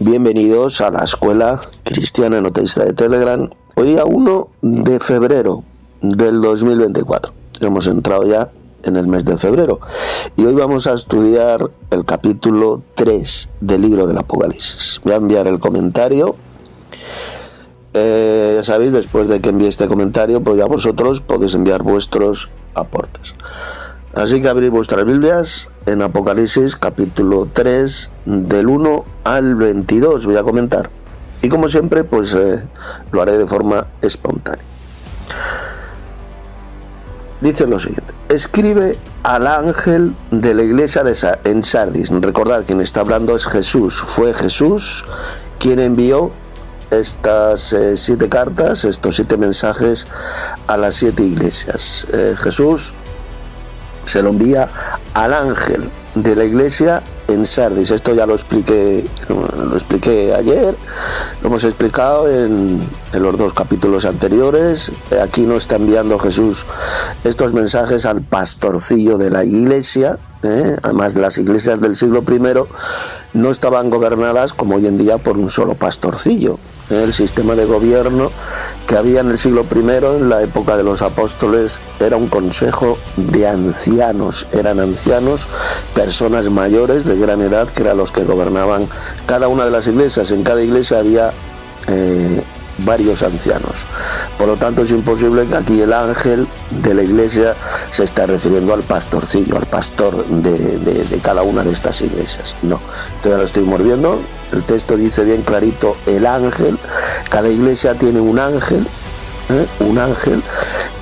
Bienvenidos a la Escuela Cristiana Enoteísta de Telegram. Hoy día 1 de febrero del 2024. Hemos entrado ya en el mes de febrero y hoy vamos a estudiar el capítulo 3 del libro del Apocalipsis. Voy a enviar el comentario. Ya sabéis, después de que envíe este comentario, pues ya vosotros podéis enviar vuestros aportes. Así que abrid vuestras Biblias en Apocalipsis capítulo 3 del 1 al 22 voy a comentar. Y como siempre, pues lo haré de forma espontánea. Dice lo siguiente: escribe al ángel de la iglesia en Sardis. Recordad, quien está hablando es Jesús. Fue Jesús quien envió estas 7 cartas, estos 7 mensajes a las 7 iglesias. Jesús se lo envía al ángel de la iglesia en Sardis. Esto ya lo expliqué ayer, lo hemos explicado en los 2 capítulos anteriores. Aquí no está enviando Jesús estos mensajes al pastorcillo de la iglesia. Además, las iglesias del siglo I no estaban gobernadas como hoy en día por un solo pastorcillo. El sistema de gobierno que había en el siglo I, en la época de los apóstoles, era un consejo de ancianos. Eran ancianos, personas mayores de gran edad, que eran los que gobernaban cada una de las iglesias. En cada iglesia había varios ancianos. Por lo tanto, es imposible que aquí el ángel de la iglesia se esté refiriendo al pastorcillo, al pastor de cada una de estas iglesias. No, entonces lo estuvimos viendo. El texto dice bien clarito: el ángel. Cada iglesia tiene un ángel,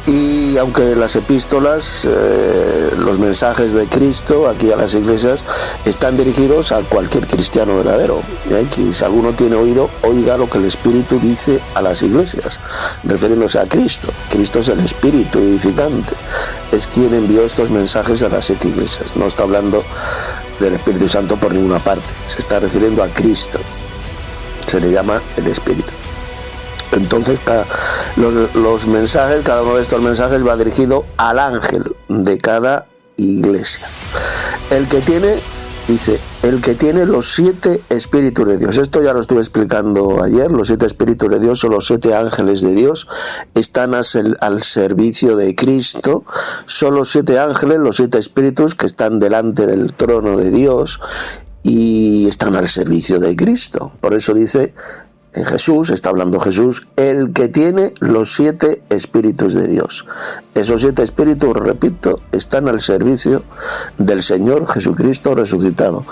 y aunque las epístolas, los mensajes de Cristo aquí a las iglesias están dirigidos a cualquier cristiano verdadero, que si alguno tiene oído, oiga lo que el Espíritu dice a las iglesias, refiriéndose a Cristo. Cristo es el Espíritu edificante, es quien envió estos mensajes a las 7 iglesias. No está hablando del Espíritu Santo por ninguna parte, se está refiriendo a Cristo, se le llama el Espíritu. Entonces, los mensajes, cada uno de estos mensajes va dirigido al ángel de cada iglesia. El que tiene los 7 espíritus de Dios. Esto ya lo estuve explicando ayer. Los 7 espíritus de Dios son los 7 ángeles de Dios. Están al servicio de Cristo. Son los 7 ángeles, los 7 espíritus que están delante del trono de Dios y están al servicio de Cristo. Por eso dice en Jesús, está hablando Jesús, el que tiene los 7 espíritus de Dios. Esos 7 espíritus, repito, están al servicio del Señor Jesucristo resucitado.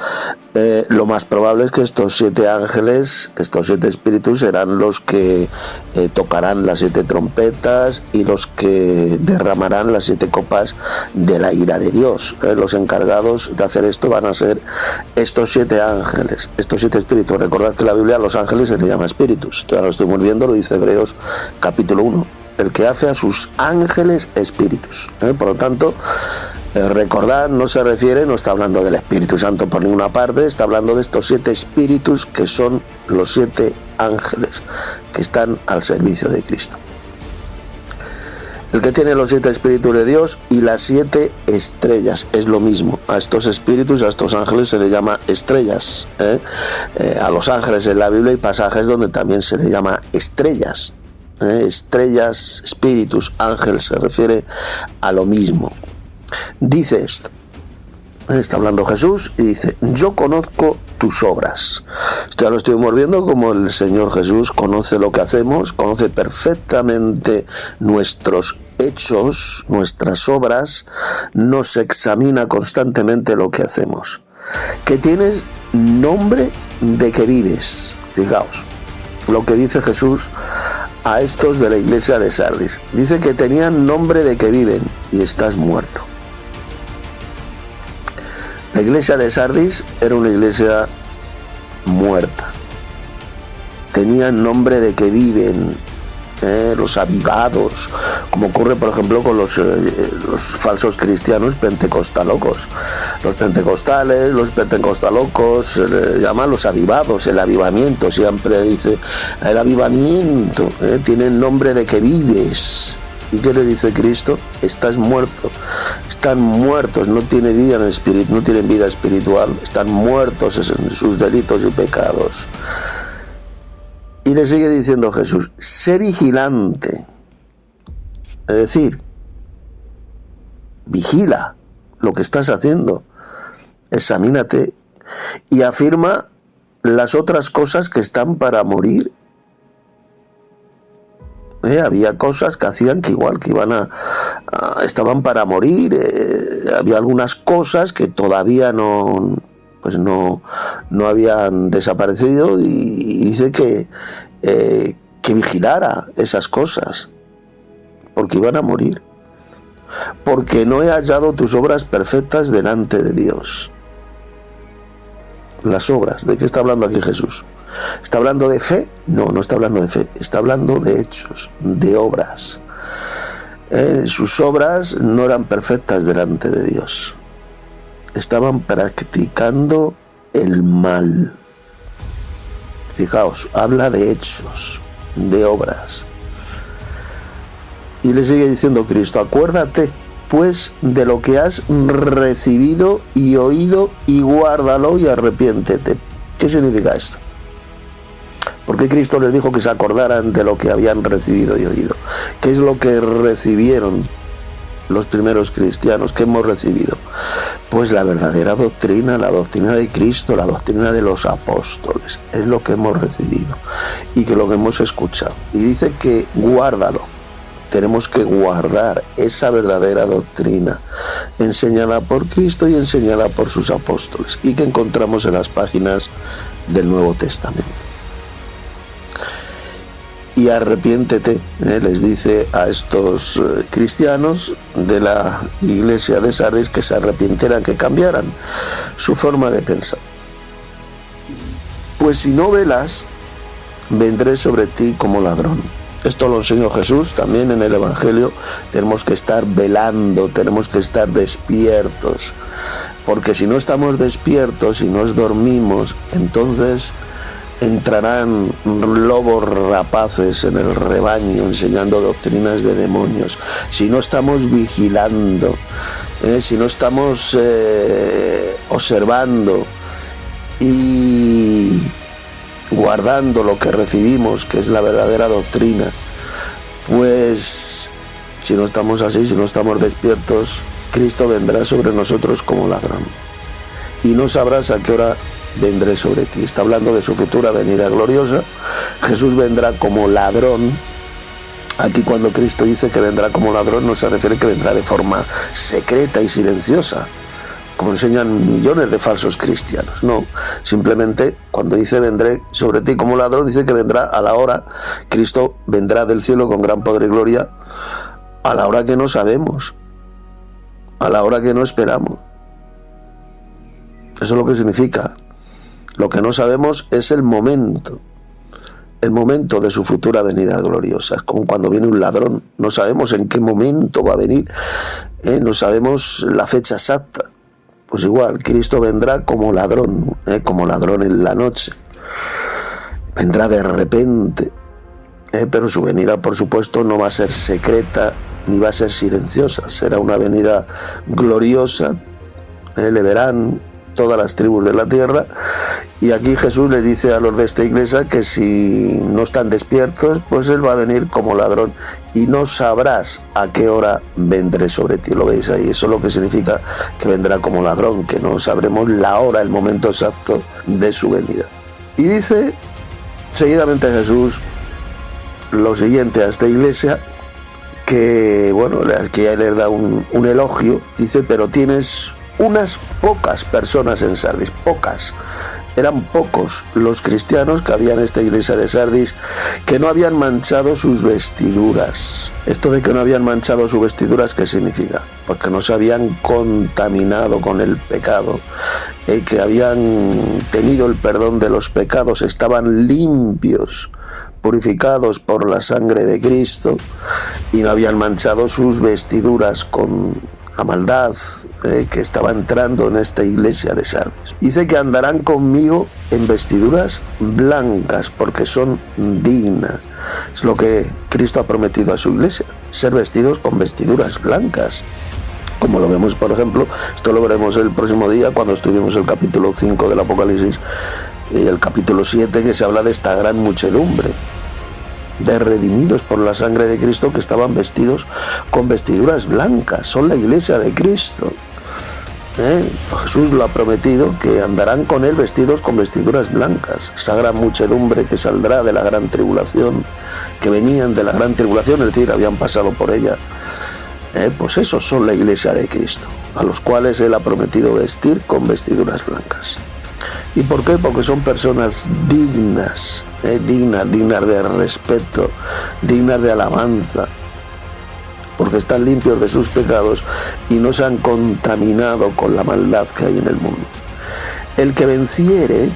Lo más probable es que estos 7 ángeles, estos 7 espíritus, serán los que tocarán las 7 trompetas y los que derramarán las 7 copas de la ira de Dios. Los encargados de hacer esto van a ser estos 7 ángeles, estos 7 espíritus. Recordad que la Biblia a los ángeles se le llama espíritus. Ahora lo estamos viendo, lo dice Hebreos capítulo 1. El que hace a sus ángeles espíritus. Por lo tanto, recordad, no está hablando del Espíritu Santo por ninguna parte, está hablando de estos 7 espíritus que son los 7 ángeles que están al servicio de Cristo. El que tiene los 7 espíritus de Dios y las 7 estrellas, es lo mismo. A estos espíritus, a estos ángeles se le llama estrellas. A los ángeles en la Biblia hay pasajes donde también se le llama estrellas. Estrellas, espíritus, ángel, se refiere a lo mismo. Dice esto, está hablando Jesús y dice: yo conozco tus obras. Esto ya lo estuvimos viendo, como el Señor Jesús conoce lo que hacemos, conoce perfectamente nuestros hechos, nuestras obras, nos examina constantemente lo que hacemos. Que tienes nombre de que vives. Fijaos lo que dice Jesús a estos de la iglesia de Sardis. Dice que tenían nombre de que viven y estás muerto. La iglesia de Sardis era una iglesia muerta. Tenían nombre de que viven, los avivados, como ocurre por ejemplo con los falsos cristianos pentecostalocos. Los pentecostales, los pentecostalocos se les llaman los avivados, el avivamiento. Siempre dice el avivamiento, tienen nombre de que vives ¿Y qué le dice Cristo? Estás muerto. Están muertos, no tienen vida en el espíritu, no tienen vida espiritual, están muertos en sus delitos y pecados. Y le sigue diciendo Jesús, sé vigilante. Es decir, vigila lo que estás haciendo, examínate, y afirma las otras cosas que están para morir. Había cosas que hacían que igual que estaban para morir. Había algunas cosas que todavía no habían desaparecido, y dice que vigilara esas cosas porque iban a morir, porque no he hallado tus obras perfectas delante de Dios. Las obras, ¿de qué está hablando aquí Jesús? ¿Está hablando de fe? No, no está hablando de fe, está hablando de hechos, de obras. Sus obras no eran perfectas delante de Dios. Estaban practicando el mal. Fijaos, habla de hechos, de obras. Y le sigue diciendo Cristo, acuérdate pues de lo que has recibido y oído, y guárdalo y arrepiéntete. ¿Qué significa esto? Porque Cristo les dijo que se acordaran de lo que habían recibido y oído. ¿Qué es lo que recibieron los primeros cristianos? ¿Qué hemos recibido? Pues la verdadera doctrina, la doctrina de Cristo, la doctrina de los apóstoles. Es lo que hemos recibido y que lo que hemos escuchado. Y dice que guárdalo. Tenemos que guardar esa verdadera doctrina enseñada por Cristo y enseñada por sus apóstoles, y que encontramos en las páginas del Nuevo Testamento. Y arrepiéntete, les dice a estos cristianos de la iglesia de Sardis que se arrepintieran, que cambiaran su forma de pensar. Pues si no velas, vendré sobre ti como ladrón. Esto lo enseñó Jesús también en el Evangelio. Tenemos que estar velando, tenemos que estar despiertos, porque si no estamos despiertos y nos dormimos, entonces entrarán lobos rapaces en el rebaño enseñando doctrinas de demonios. Si no estamos vigilando, si no estamos observando y guardando lo que recibimos, que es la verdadera doctrina, pues si no estamos así, si no estamos despiertos, Cristo vendrá sobre nosotros como ladrón, y no sabrás a qué hora vendré sobre ti. Está hablando de su futura venida gloriosa. Jesús vendrá como ladrón. Aquí cuando Cristo dice que vendrá como ladrón, no se refiere que vendrá de forma secreta y silenciosa, como enseñan millones de falsos cristianos. No, simplemente cuando dice vendré sobre ti como ladrón, dice que vendrá a la hora. Cristo vendrá del cielo con gran poder y gloria a la hora que no sabemos, a la hora que no esperamos. Eso es lo que significa. Lo que no sabemos es el momento de su futura venida gloriosa. Es como cuando viene un ladrón, no sabemos en qué momento va a venir, no sabemos la fecha exacta. Pues igual, Cristo vendrá como ladrón en la noche. Vendrá de repente, pero su venida, por supuesto, no va a ser secreta ni va a ser silenciosa. Será una venida gloriosa. Le verán todas las tribus de la tierra, y aquí Jesús le dice a los de esta iglesia que si no están despiertos, pues Él va a venir como ladrón, y no sabrás a qué hora vendré sobre ti. Lo veis ahí, eso es lo que significa que vendrá como ladrón, que no sabremos la hora, el momento exacto de su venida. Y dice seguidamente Jesús lo siguiente a esta iglesia, que bueno, que ya les da un elogio. Dice, pero tienes unas pocas personas en Sardis, pocas. Eran pocos los cristianos que había en esta iglesia de Sardis que no habían manchado sus vestiduras. Esto de que no habían manchado sus vestiduras, ¿qué significa? Porque no se habían contaminado con el pecado, que habían tenido el perdón de los pecados, estaban limpios, purificados por la sangre de Cristo, y no habían manchado sus vestiduras con la maldad que estaba entrando en esta iglesia de Sardis. Dice que andarán conmigo en vestiduras blancas porque son dignas. Es lo que Cristo ha prometido a su iglesia, ser vestidos con vestiduras blancas. Como lo vemos, por ejemplo, esto lo veremos el próximo día cuando estudiemos el capítulo 5 del Apocalipsis y el capítulo 7, que se habla de esta gran muchedumbre de redimidos por la sangre de Cristo que estaban vestidos con vestiduras blancas. Son la iglesia de Cristo. Jesús lo ha prometido, que andarán con él vestidos con vestiduras blancas. Esa gran muchedumbre que saldrá de la gran tribulación, que venían de la gran tribulación, es decir, habían pasado por ella. Pues esos son la iglesia de Cristo, a los cuales él ha prometido vestir con vestiduras blancas. ¿Y por qué? Porque son personas dignas, dignas de respeto, dignas de alabanza, porque están limpios de sus pecados y no se han contaminado con la maldad que hay en el mundo. El que venciere,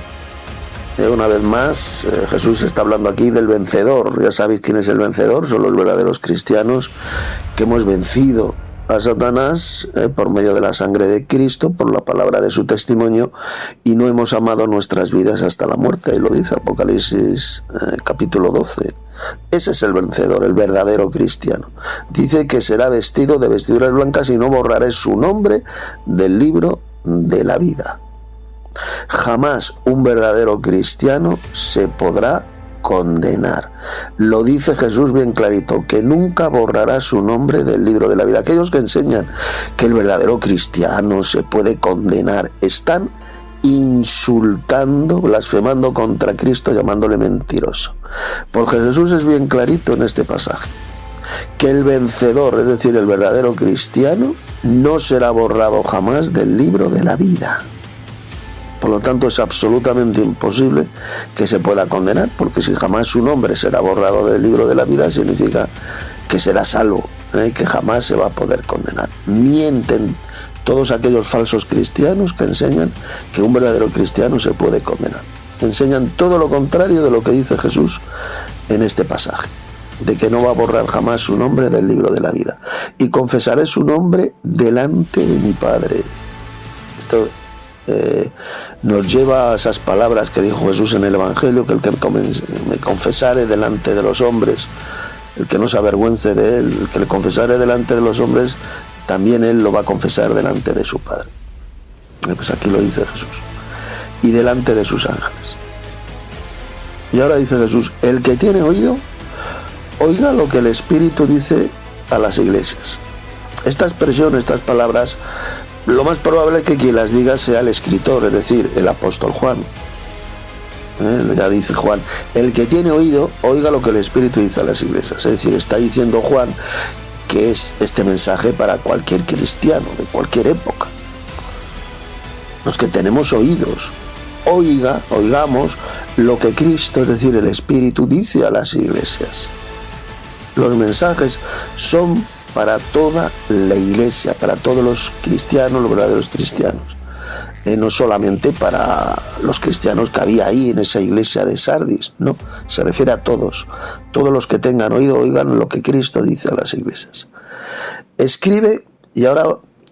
una vez más, Jesús está hablando aquí del vencedor. Ya sabéis quién es el vencedor, son los verdaderos cristianos que hemos vencido a Satanás por medio de la sangre de Cristo, por la palabra de su testimonio, y no hemos amado nuestras vidas hasta la muerte. Y lo dice Apocalipsis capítulo 12. Ese es el vencedor, el verdadero cristiano. Dice que será vestido de vestiduras blancas y no borraré su nombre del libro de la vida. Jamás un verdadero cristiano se podrá condenar. Lo dice Jesús bien clarito, que nunca borrará su nombre del libro de la vida. Aquellos que enseñan que el verdadero cristiano se puede condenar están insultando, blasfemando contra Cristo, llamándole mentiroso. Porque Jesús es bien clarito en este pasaje, que el vencedor, es decir, el verdadero cristiano, no será borrado jamás del libro de la vida. Por lo tanto, es absolutamente imposible que se pueda condenar, porque si jamás su nombre será borrado del libro de la vida, significa que será salvo, que jamás se va a poder condenar. Mienten todos aquellos falsos cristianos que enseñan que un verdadero cristiano se puede condenar. Enseñan todo lo contrario de lo que dice Jesús en este pasaje, de que no va a borrar jamás su nombre del libro de la vida. Y confesaré su nombre delante de mi Padre. Esto nos lleva a esas palabras que dijo Jesús en el Evangelio, que el que me confesare delante de los hombres, el que no se avergüence de él, el que le confesare delante de los hombres, también él lo va a confesar delante de su Padre. Pues aquí lo dice Jesús. Y delante de sus ángeles. Y ahora dice Jesús, el que tiene oído, oiga lo que el Espíritu dice a las iglesias. Esta expresión, estas palabras, lo más probable es que quien las diga sea el escritor, es decir, el apóstol Juan. Ya dice Juan, el que tiene oído, oiga lo que el Espíritu dice a las iglesias. Es decir, está diciendo Juan que es este mensaje para cualquier cristiano, de cualquier época. Los que tenemos oídos, oigamos lo que Cristo, es decir, el Espíritu, dice a las iglesias. Los mensajes son para toda la iglesia, para todos los cristianos, los verdaderos cristianos. No solamente para los cristianos que había ahí en esa iglesia de Sardis, no, se refiere a todos. Todos los que tengan oído, oigan lo que Cristo dice a las iglesias. Escribe, y ahora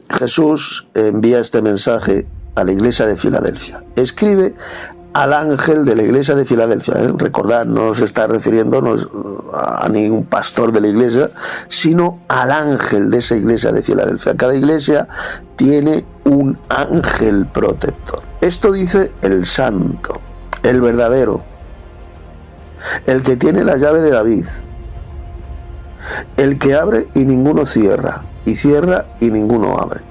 Jesús envía este mensaje a la iglesia de Filadelfia. Escribe al ángel de la iglesia de Filadelfia. Recordad, no se está refiriendo a ningún pastor de la iglesia, sino al ángel de esa iglesia de Filadelfia. Cada iglesia tiene un ángel protector. Esto dice el santo, el verdadero, el que tiene la llave de David, el que abre y ninguno cierra, y cierra y ninguno abre.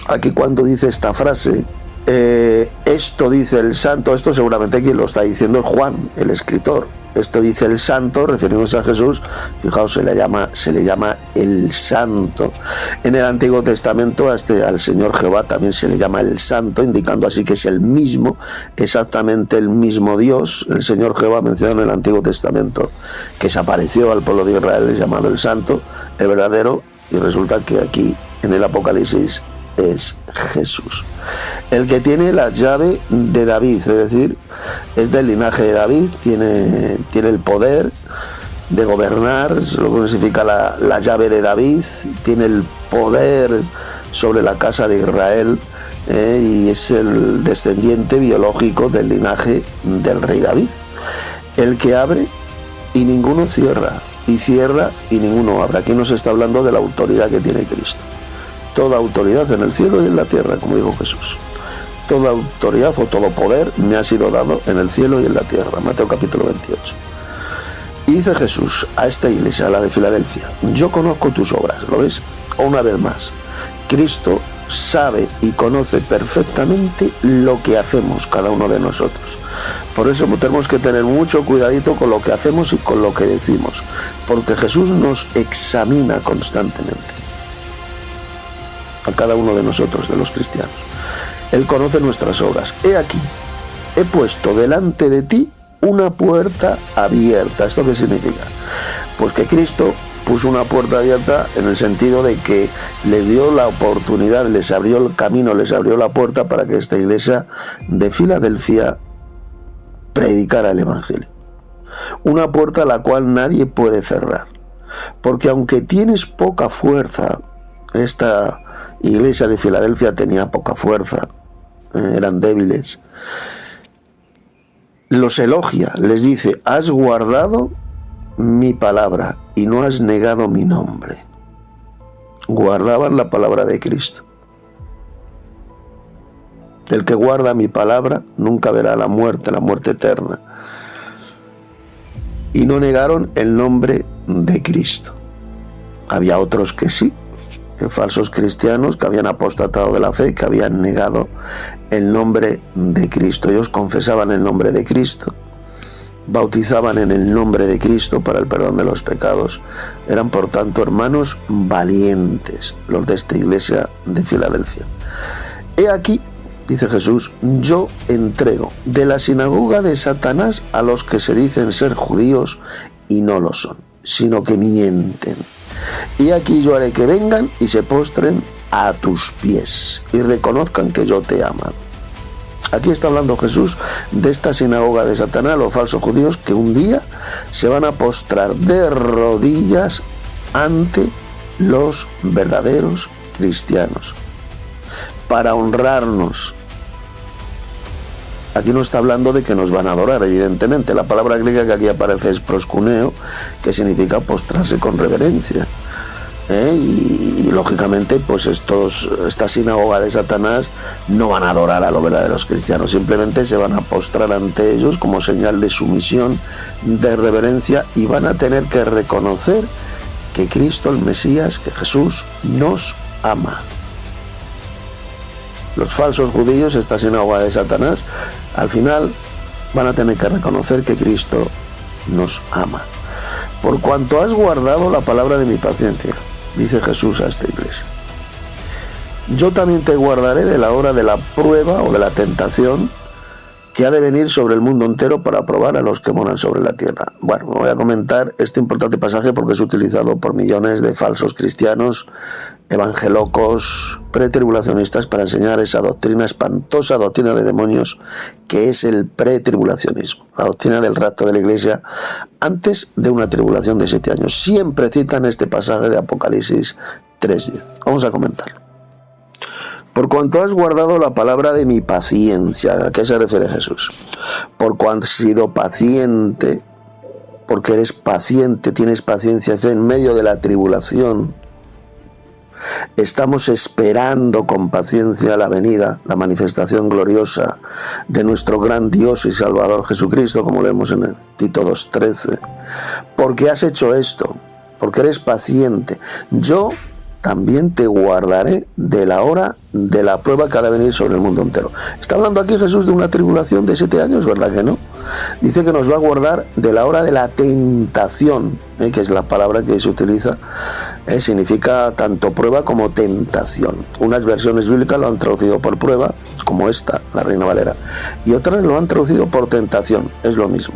Aquí cuando dice esta frase, esto dice el santo, esto seguramente quien lo está diciendo es Juan, el escritor. Esto dice el santo, refiriéndose a Jesús. Fijaos, se le llama el santo. En el Antiguo Testamento al Señor Jehová también se le llama el santo, indicando así que es el mismo, exactamente el mismo Dios. El Señor Jehová mencionado en el Antiguo Testamento, que se apareció al pueblo de Israel, es llamado el santo, el verdadero, y resulta que aquí en el Apocalipsis es Jesús, el que tiene la llave de David, es decir, es del linaje de David, tiene el poder de gobernar, es lo que significa la llave de David, tiene el poder sobre la casa de Israel, y es el descendiente biológico del linaje del rey David, el que abre y ninguno cierra, y cierra y ninguno abre. Aquí nos está hablando de la autoridad que tiene Cristo. Toda autoridad en el cielo y en la tierra, como dijo Jesús. Toda autoridad o todo poder me ha sido dado en el cielo y en la tierra. Mateo capítulo 28. Y dice Jesús a esta iglesia, a la de Filadelfia: yo conozco tus obras. ¿Lo ves? Una vez más, Cristo sabe y conoce perfectamente lo que hacemos cada uno de nosotros. Por eso tenemos que tener mucho cuidadito con lo que hacemos y con lo que decimos, porque Jesús nos examina constantemente a cada uno de nosotros, de los cristianos. Él conoce nuestras obras. He aquí, he puesto delante de ti una puerta abierta. ¿Esto qué significa? Pues que Cristo puso una puerta abierta en el sentido de que le dio la oportunidad, les abrió el camino, les abrió la puerta para que esta iglesia de Filadelfia predicara el Evangelio. Una puerta a la cual nadie puede cerrar. Porque aunque tienes poca fuerza, esta iglesia de Filadelfia tenía poca fuerza, eran débiles, los elogia, les dice: has guardado mi palabra y no has negado mi nombre. Guardaban la palabra de Cristo. El que guarda mi palabra nunca verá la muerte eterna. Y no negaron el nombre de Cristo. Había otros que sí, falsos cristianos que habían apostatado de la fe, que habían negado el nombre de Cristo. Ellos confesaban el nombre de Cristo, bautizaban en el nombre de Cristo para el perdón de los pecados. Eran, por tanto, hermanos valientes, los de esta iglesia de Filadelfia. He aquí, dice Jesús, yo entrego de la sinagoga de Satanás a los que se dicen ser judíos y no lo son, sino que mienten. Y aquí yo haré que vengan y se postren a tus pies y reconozcan que yo te amo. Aquí está hablando Jesús de esta sinagoga de Satanás, los falsos judíos, que un día se van a postrar de rodillas ante los verdaderos cristianos para honrarnos. Aquí no está hablando de que nos van a adorar, evidentemente. La palabra griega que aquí aparece es proskuneo, que significa postrarse con reverencia. Y lógicamente, pues esta sinagoga de Satanás no van a adorar a los verdaderos cristianos, simplemente se van a postrar ante ellos como señal de sumisión, de reverencia, y van a tener que reconocer que Cristo, el Mesías, que Jesús, nos ama. Los falsos judíos, esta sinagoga de Satanás, al final van a tener que reconocer que Cristo nos ama. Por cuanto has guardado la palabra de mi paciencia, dice Jesús a esta iglesia, yo también te guardaré de la hora de la prueba o de la tentación que ha de venir sobre el mundo entero para probar a los que moran sobre la tierra. Bueno, voy a comentar este importante pasaje porque es utilizado por millones de falsos cristianos, evangelocos, pretribulacionistas, para enseñar esa doctrina espantosa, doctrina de demonios, que es el pretribulacionismo, la doctrina del rapto de la iglesia antes de una tribulación de 7 años. Siempre citan este pasaje de Apocalipsis 3:10. Vamos a comentarlo. Por cuanto has guardado la palabra de mi paciencia. ¿A qué se refiere Jesús? Por cuanto has sido paciente, porque eres paciente, tienes paciencia en medio de la tribulación. Estamos esperando con paciencia la venida, la manifestación gloriosa de nuestro gran Dios y Salvador Jesucristo, como leemos en el Tito 2:13. Porque has hecho esto, porque eres paciente, yo también te guardaré de la hora de la prueba que ha de venir sobre el mundo entero. Está hablando aquí Jesús de una tribulación de 7 años, ¿verdad que no? Dice que nos va a guardar de la hora de la tentación, que es la palabra que se utiliza, significa tanto prueba como tentación. Unas versiones bíblicas lo han traducido por prueba, como esta, la Reina Valera, y otras lo han traducido por tentación, es lo mismo.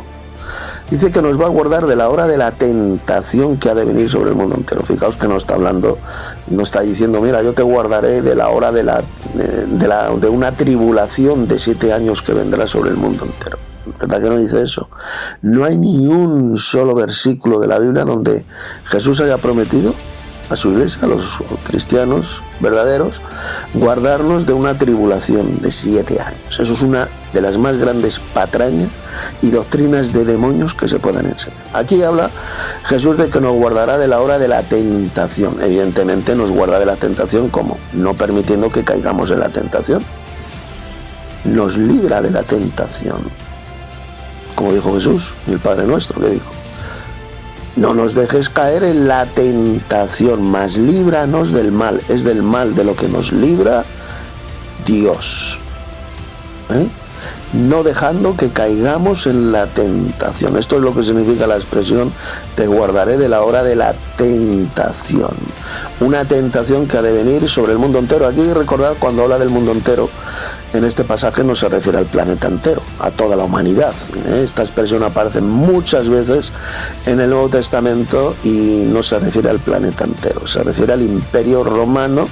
Dice que nos va a guardar de la hora de la tentación que ha de venir sobre el mundo entero. Fijaos que no está hablando, no está diciendo, mira, yo te guardaré de la hora de una tribulación de 7 años que vendrá sobre el mundo entero. No. ¿Verdad que no dice eso? No hay ni un solo versículo de la Biblia donde Jesús haya prometido a su iglesia, a los cristianos verdaderos, guardarnos de una tribulación de 7 años. Eso es una de las más grandes patrañas y doctrinas de demonios que se puedan enseñar. Aquí habla Jesús de que nos guardará de la hora de la tentación. Evidentemente nos guarda de la tentación, ¿cómo? No permitiendo que caigamos en la tentación. Nos libra de la tentación. Como dijo Jesús, el Padre Nuestro, que dijo: no nos dejes caer en la tentación, mas líbranos del mal. Es del mal de lo que nos libra Dios. No dejando que caigamos en la tentación. Esto es lo que significa la expresión: te guardaré de la hora de la tentación. Una tentación que ha de venir sobre el mundo entero. Aquí recordad, cuando habla del mundo entero, en este pasaje no se refiere al planeta entero, a toda la humanidad. Esta expresión aparece muchas veces en el Nuevo Testamento y no se refiere al planeta entero, se refiere al Imperio Romano.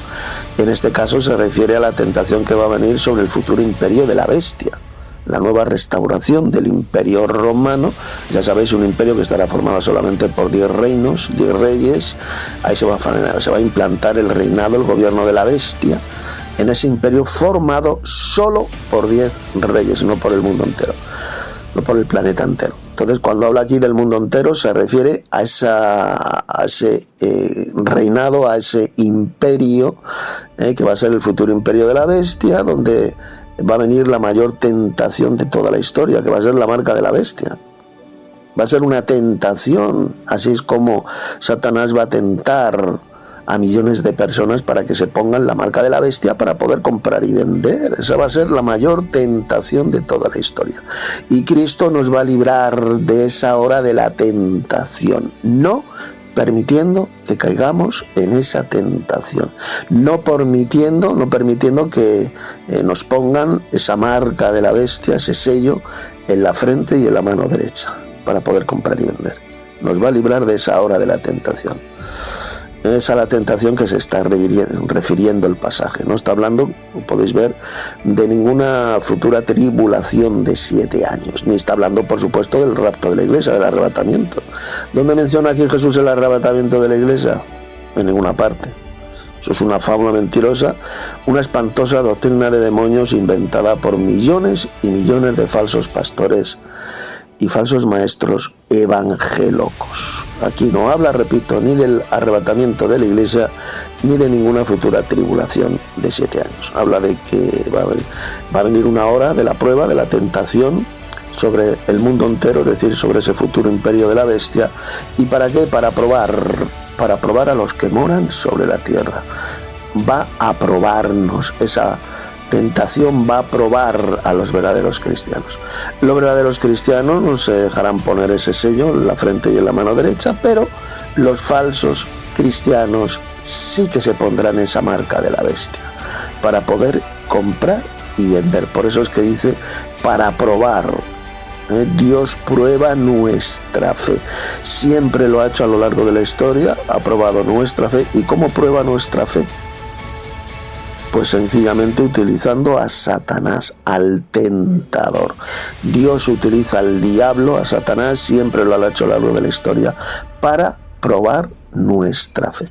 En este caso se refiere a la tentación que va a venir sobre el futuro imperio de la bestia, la nueva restauración del Imperio Romano. Ya sabéis, un imperio que estará formado solamente por 10 reinos, 10 reyes. Ahí se va a implantar el reinado, el gobierno de la bestia, en ese imperio formado solo por 10 reyes, no por el mundo entero, no por el planeta entero. Entonces, cuando habla aquí del mundo entero, se refiere a ese reinado, a ese imperio, que va a ser el futuro imperio de la bestia, donde va a venir la mayor tentación de toda la historia, que va a ser la marca de la bestia. Va a ser una tentación, así es como Satanás va a tentar a millones de personas para que se pongan la marca de la bestia para poder comprar y vender. Esa va a ser la mayor tentación de toda la historia. Y Cristo nos va a librar de esa hora de la tentación, no permitiendo que caigamos en esa tentación, no permitiendo que nos pongan esa marca de la bestia, ese sello en la frente y en la mano derecha para poder comprar y vender. Nos va a librar de esa hora de la tentación. Es a la tentación que se está refiriendo el pasaje. No está hablando, como podéis ver, de ninguna futura tribulación de 7 años, ni está hablando, por supuesto, del rapto de la iglesia, del arrebatamiento. ¿Dónde menciona aquí Jesús el arrebatamiento de la iglesia? En ninguna parte. Eso es una fábula mentirosa, una espantosa doctrina de demonios inventada por millones y millones de falsos pastores y falsos maestros evangelocos. Aquí no habla, repito, ni del arrebatamiento de la iglesia, ni de ninguna futura tribulación de 7 años. Habla de que va a venir una hora de la prueba, de la tentación sobre el mundo entero, es decir, sobre ese futuro imperio de la bestia. ¿Y para qué? Para probar a los que moran sobre la tierra. Va a probarnos esa tentación, va a probar a los verdaderos cristianos. Los verdaderos cristianos no se dejarán poner ese sello en la frente y en la mano derecha, pero los falsos cristianos sí que se pondrán esa marca de la bestia para poder comprar y vender. Por eso es que dice para probar. Dios prueba nuestra fe. Siempre lo ha hecho a lo largo de la historia, ha probado nuestra fe. ¿Y cómo prueba nuestra fe? Pues sencillamente utilizando a Satanás, al tentador. Dios utiliza al diablo, a Satanás, siempre lo ha hecho a lo largo de la historia, para probar nuestra fe.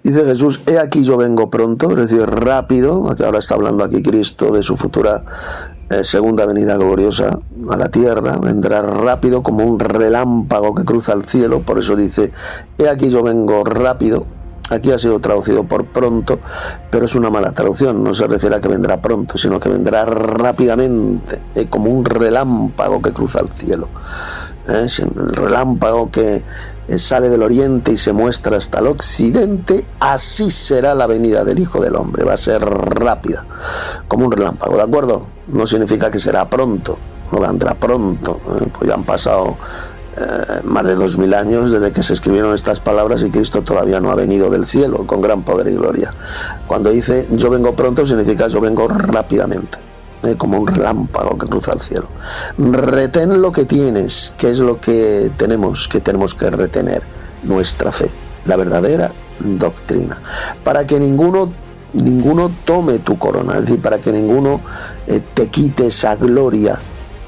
Dice Jesús: he aquí yo vengo pronto, es decir, rápido, que ahora está hablando aquí Cristo de su futura segunda venida gloriosa a la tierra. Vendrá rápido como un relámpago que cruza el cielo. Por eso dice: he aquí yo vengo rápido. Aquí ha sido traducido por pronto, pero es una mala traducción. No se refiere a que vendrá pronto, sino que vendrá rápidamente, como un relámpago que cruza el cielo. El relámpago que sale del oriente y se muestra hasta el occidente, así será la venida del Hijo del Hombre. Va a ser rápida, como un relámpago, ¿de acuerdo? No significa que será pronto, no vendrá pronto, pues ya han pasado más de 2000 años desde que se escribieron estas palabras y Cristo todavía no ha venido del cielo con gran poder y gloria. Cuando dice yo vengo pronto, significa yo vengo rápidamente, como un relámpago que cruza el cielo. Retén lo que tienes. ¿Qué es lo que tenemos que retener? Nuestra fe, la verdadera doctrina, para que ninguno tome tu corona, es decir, para que ninguno te quite esa gloria,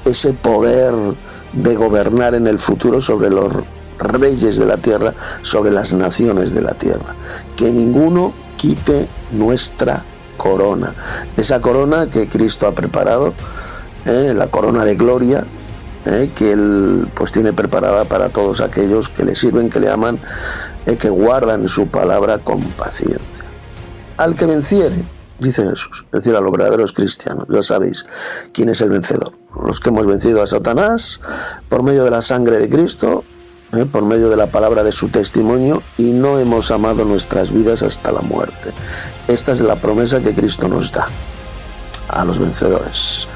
ese poder de gobernar en el futuro sobre los reyes de la tierra, sobre las naciones de la tierra. Que ninguno quite nuestra corona, esa corona que Cristo ha preparado, la corona de gloria, que Él pues tiene preparada para todos aquellos que le sirven, que le aman, que guardan su palabra con paciencia. Al que venciere, dice Jesús, es decir, a los verdaderos cristianos, ya sabéis quién es el vencedor, los que hemos vencido a Satanás por medio de la sangre de Cristo, por medio de la palabra de su testimonio, y no hemos amado nuestras vidas hasta la muerte. Esta es la promesa que Cristo nos da a los vencedores.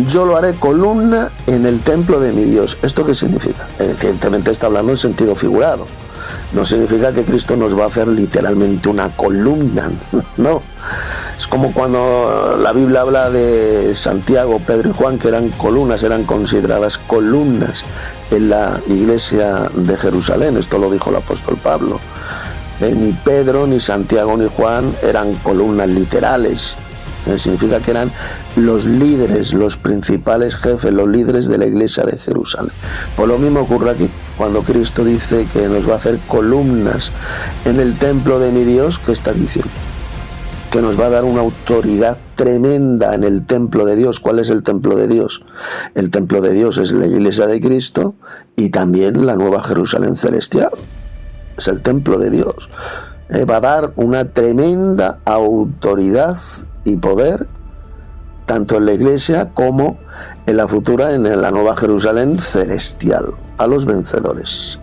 Yo lo haré columna en el templo de mi Dios. ¿Esto qué significa? Evidentemente está hablando en sentido figurado. No significa que Cristo nos va a hacer literalmente una columna, no. Es como cuando la Biblia habla de Santiago, Pedro y Juan, que eran columnas, eran consideradas columnas en la iglesia de Jerusalén. Esto lo dijo el apóstol Pablo. Ni Pedro, ni Santiago, ni Juan eran columnas literales. Significa que eran los líderes, los principales jefes, los líderes de la iglesia de Jerusalén. Pues lo mismo ocurre aquí, cuando Cristo dice que nos va a hacer columnas en el templo de mi Dios. ¿Qué está diciendo? Que nos va a dar una autoridad tremenda en el templo de Dios. ¿Cuál es el templo de Dios? El templo de Dios es la iglesia de Cristo y también la nueva Jerusalén celestial. Es el templo de Dios. Va a dar una tremenda autoridad y poder tanto en la iglesia como en la futura, en la nueva Jerusalén celestial, a los vencedores.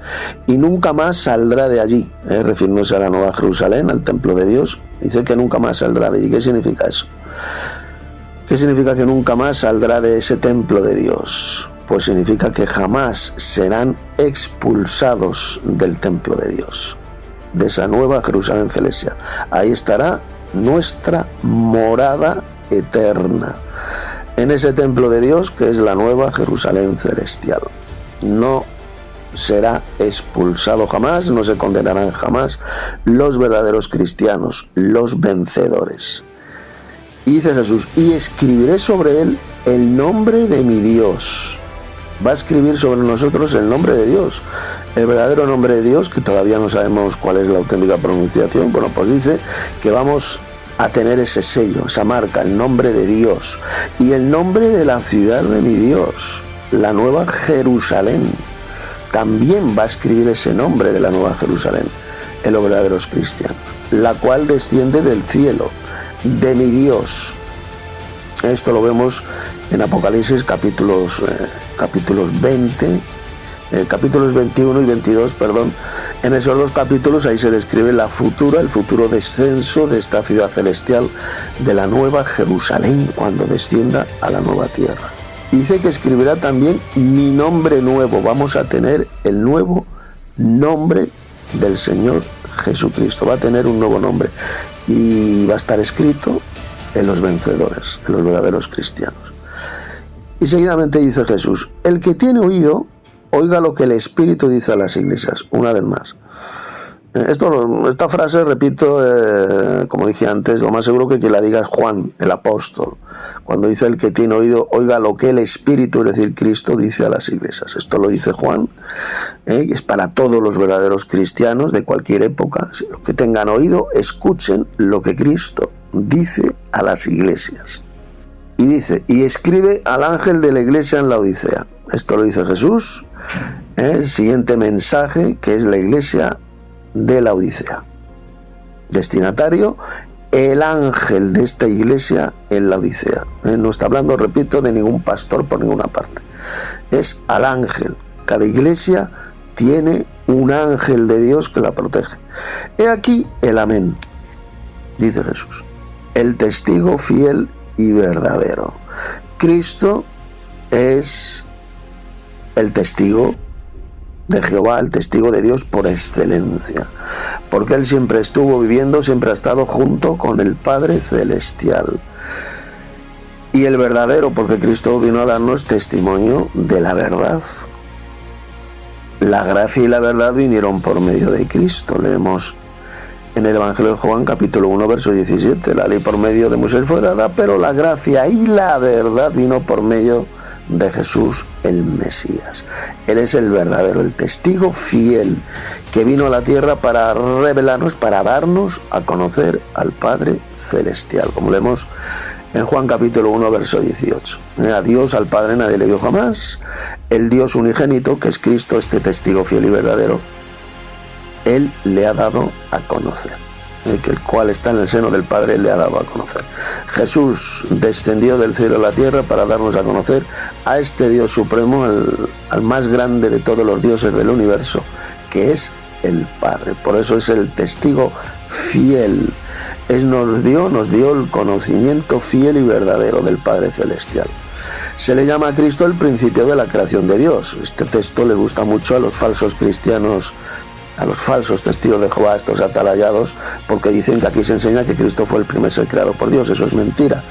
Y nunca más saldrá de allí, refiriéndose a la nueva Jerusalén, al templo de Dios. Dice que nunca más saldrá de allí. ¿Qué significa eso? ¿Qué significa que nunca más saldrá de ese templo de Dios? Pues significa que jamás serán expulsados del templo de Dios, de esa nueva Jerusalén celestial. Ahí estará nuestra morada eterna, en ese templo de Dios que es la nueva Jerusalén celestial. No será expulsado jamás, no se condenarán jamás los verdaderos cristianos, los vencedores. Y dice Jesús, y escribiré sobre él el nombre de mi Dios. Va a escribir sobre nosotros el nombre de Dios, el verdadero nombre de Dios, que todavía no sabemos cuál es la auténtica pronunciación. Bueno, pues dice que vamos a tener ese sello, esa marca, el nombre de Dios, y el nombre de la ciudad de mi Dios, la nueva Jerusalén. También va a escribir ese nombre de la nueva Jerusalén en los verdaderos cristianos, la cual desciende del cielo, de mi Dios. Esto lo vemos en Apocalipsis capítulos 20, capítulos 21 y 22, perdón. En esos dos capítulos ahí se describe el futuro descenso de esta ciudad celestial, de la nueva Jerusalén, cuando descienda a la nueva tierra. Y dice que escribirá también mi nombre nuevo. Vamos a tener el nuevo nombre del Señor Jesucristo. Va a tener un nuevo nombre y va a estar escrito en los vencedores, en los verdaderos cristianos. Y seguidamente dice Jesús, el que tiene oído, oiga lo que el Espíritu dice a las iglesias. Una vez más. Esta frase, repito, como dije antes, lo más seguro que quien la diga es Juan, el apóstol. Cuando dice el que tiene oído, oiga lo que el Espíritu, es decir, Cristo, dice a las iglesias. Esto lo dice Juan, es para todos los verdaderos cristianos de cualquier época. Los que tengan oído, escuchen lo que Cristo dice a las iglesias. Y dice, y escribe al ángel de la iglesia en la Odisea. Esto lo dice Jesús, el siguiente mensaje, que es la iglesia de la Odisea. Destinatario, el ángel de esta iglesia en la Odisea. No está hablando, repito, de ningún pastor por ninguna parte. Es al ángel. Cada iglesia tiene un ángel de Dios que la protege. He aquí el amén, dice Jesús, el testigo fiel y verdadero. Cristo es el testigo de Jehová, el testigo de Dios por excelencia, porque Él siempre estuvo viviendo, siempre ha estado junto con el Padre Celestial. Y el verdadero, porque Cristo vino a darnos testimonio de la verdad. La gracia y la verdad vinieron por medio de Cristo. Leemos en el Evangelio de Juan, capítulo 1, verso 17. La ley por medio de Moisés fue dada, pero la gracia y la verdad vino por medio de Jesús el Mesías. Él es el verdadero, el testigo fiel, que vino a la tierra para revelarnos, para darnos a conocer al Padre Celestial, como leemos en Juan capítulo 1, verso 18. A Dios, al Padre, nadie le vio jamás. El Dios unigénito, que es Cristo, este testigo fiel y verdadero, Él le ha dado a conocer. Que el cual está en el seno del Padre le ha dado a conocer. Jesús descendió del cielo a la tierra para darnos a conocer a este Dios supremo, al más grande de todos los dioses del universo, que es el Padre. Por eso es el testigo fiel. Nos dio el conocimiento fiel y verdadero del Padre Celestial. Se le llama a Cristo el principio de la creación de Dios. Este texto le gusta mucho a los falsos cristianos, a los falsos testigos de Jehová, estos atalayados, porque dicen que aquí se enseña que Cristo fue el primer ser creado por Dios. Eso es mentira.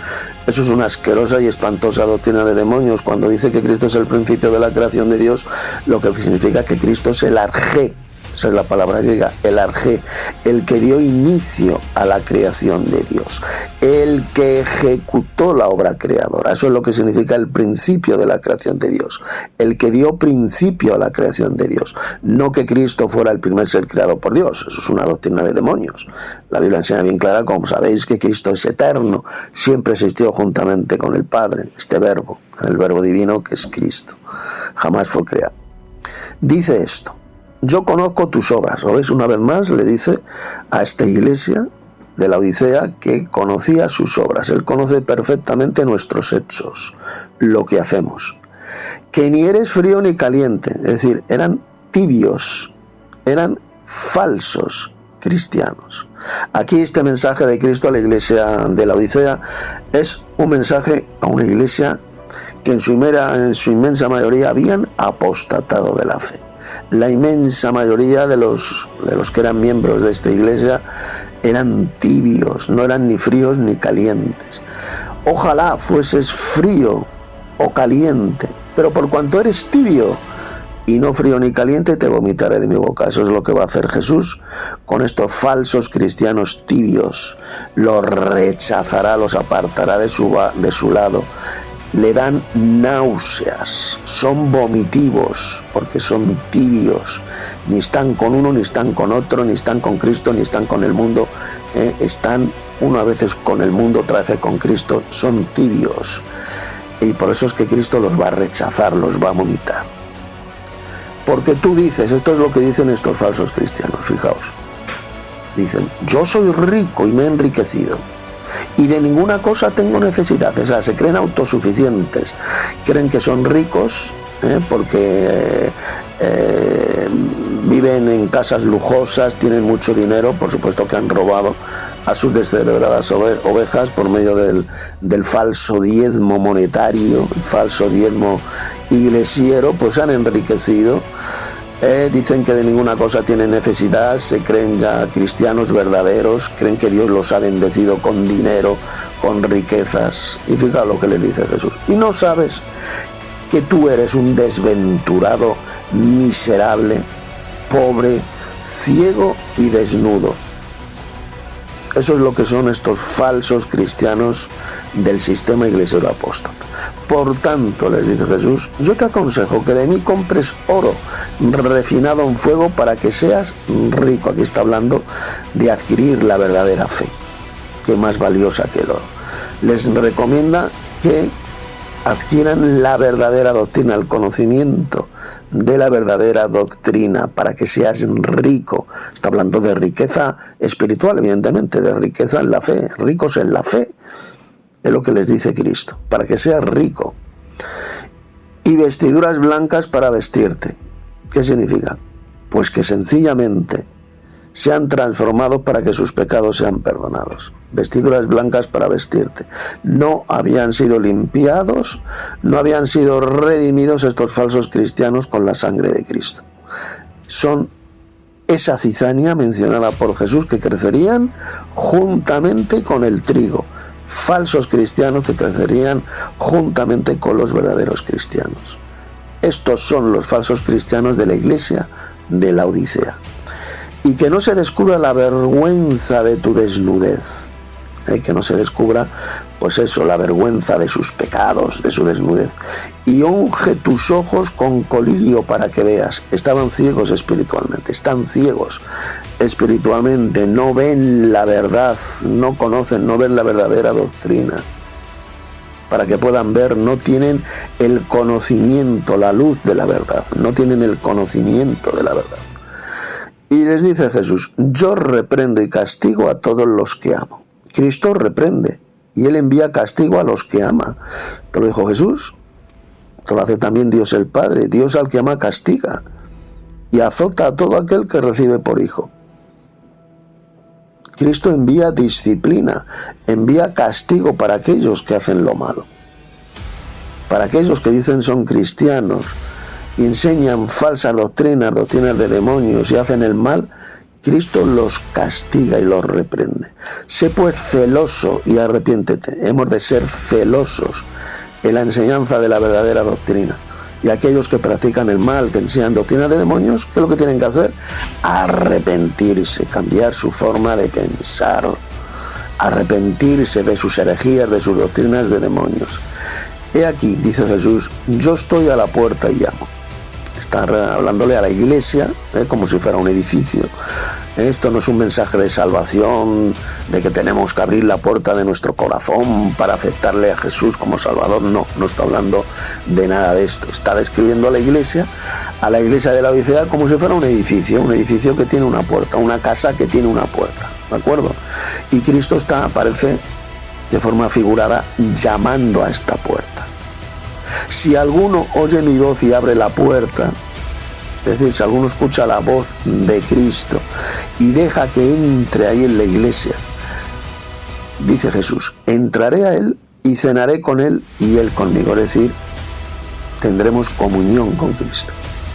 Eso es una asquerosa y espantosa doctrina de demonios. Cuando dice que Cristo es el principio de la creación de Dios, lo que significa que Cristo es el arjé. Esa es la palabra griega, el arjé, el que dio inicio a la creación de Dios, el que ejecutó la obra creadora. Eso es lo que significa el principio de la creación de Dios, el que dio principio a la creación de Dios. No que Cristo fuera el primer ser creado por Dios, eso es una doctrina de demonios. La Biblia enseña bien clara, como sabéis, que Cristo es eterno, siempre existió juntamente con el Padre, este verbo, el verbo divino que es Cristo, jamás fue creado. Dice esto: yo conozco tus obras. ¿Lo ves? Una vez más le dice a esta iglesia de la Odisea que conocía sus obras. Él conoce perfectamente nuestros hechos, lo que hacemos. Que ni eres frío ni caliente. Es decir, eran tibios, eran falsos cristianos. Aquí este mensaje de Cristo a la iglesia de la Odisea es un mensaje a una iglesia que en su inmensa mayoría habían apostatado de la fe. La inmensa mayoría de los que eran miembros de esta iglesia eran tibios, no eran ni fríos ni calientes. Ojalá fueses frío o caliente, pero por cuanto eres tibio y no frío ni caliente, te vomitaré de mi boca. Eso es lo que va a hacer Jesús con estos falsos cristianos tibios. Los rechazará, los apartará de su lado. Le dan náuseas, son vomitivos, porque son tibios, ni están con uno, ni están con otro, ni están con Cristo, ni están con el mundo, están una vez con el mundo, otra vez con Cristo, son tibios, y por eso es que Cristo los va a rechazar, los va a vomitar. Porque tú dices, esto es lo que dicen estos falsos cristianos, fijaos, dicen, yo soy rico y me he enriquecido, y de ninguna cosa tengo necesidad. O sea, se creen autosuficientes, creen que son ricos porque viven en casas lujosas, tienen mucho dinero, por supuesto que han robado a sus descerebradas ovejas por medio del falso diezmo monetario, el falso diezmo iglesiero, pues se han enriquecido. Dicen que de ninguna cosa tienen necesidad, se creen ya cristianos verdaderos, creen que Dios los ha bendecido con dinero, con riquezas. Y fíjate lo que le dice Jesús. Y no sabes que tú eres un desventurado, miserable, pobre, ciego y desnudo. Eso es lo que son estos falsos cristianos del sistema iglesiero apóstata. Por tanto, les dice Jesús, yo te aconsejo que de mí compres oro refinado en fuego para que seas rico. Aquí está hablando de adquirir la verdadera fe, que es más valiosa que el oro. Les recomienda que adquieran la verdadera doctrina, el conocimiento de la verdadera doctrina, para que seas rico. Está hablando de riqueza espiritual, evidentemente, de riqueza en la fe, ricos en la fe, es lo que les dice Cristo, para que seas rico. Y vestiduras blancas para vestirte. ¿Qué significa? Pues que sencillamente se han transformado para que sus pecados sean perdonados. Vestiduras blancas para vestirte. No habían sido limpiados, no habían sido redimidos estos falsos cristianos con la sangre de Cristo. Son esa cizaña mencionada por Jesús que crecerían juntamente con el trigo. Falsos cristianos que crecerían juntamente con los verdaderos cristianos. Estos son los falsos cristianos de la iglesia de la Odisea. y que no se descubra la vergüenza de tu desnudez. Que no se descubra, pues eso, la vergüenza de sus pecados, de su desnudez. Y unge tus ojos con colirio para que veas. Estaban ciegos espiritualmente, están ciegos espiritualmente, no ven la verdad, no conocen, no ven la verdadera doctrina. Para que puedan ver, no tienen el conocimiento, la luz de la verdad, no tienen el conocimiento de la verdad. Y les dice Jesús: yo reprendo y castigo a todos los que amo. Cristo reprende y Él envía castigo a los que ama. Esto lo dijo Jesús, esto lo hace también Dios el Padre. Dios al que ama castiga y azota a todo aquel que recibe por hijo. Cristo envía disciplina, envía castigo para aquellos que hacen lo malo. Para aquellos que dicen son cristianos y enseñan falsas doctrinas, doctrinas de demonios y hacen el mal, Cristo los castiga y los reprende. Sé pues celoso y arrepiéntete. Hemos de ser celosos en la enseñanza de la verdadera doctrina. Y aquellos que practican el mal, que enseñan doctrina de demonios, ¿qué es lo que tienen que hacer? Arrepentirse, cambiar su forma de pensar, arrepentirse de sus herejías, de sus doctrinas de demonios. He aquí, dice Jesús, yo estoy a la puerta y llamo. Está hablándole a la iglesia, como si fuera un edificio. Esto no es un mensaje de salvación, de que tenemos que abrir la puerta de nuestro corazón para aceptarle a Jesús como Salvador. No está hablando de nada de esto. Está describiendo a la iglesia de la Odisea, como si fuera un edificio que tiene una puerta, una casa que tiene una puerta, ¿de acuerdo? Y Cristo aparece de forma figurada llamando a esta puerta. Si alguno oye mi voz y abre la puerta, es decir, si alguno escucha la voz de Cristo y deja que entre ahí en la iglesia, dice Jesús, entraré a él y cenaré con él y él conmigo. Es decir, tendremos comunión con Cristo.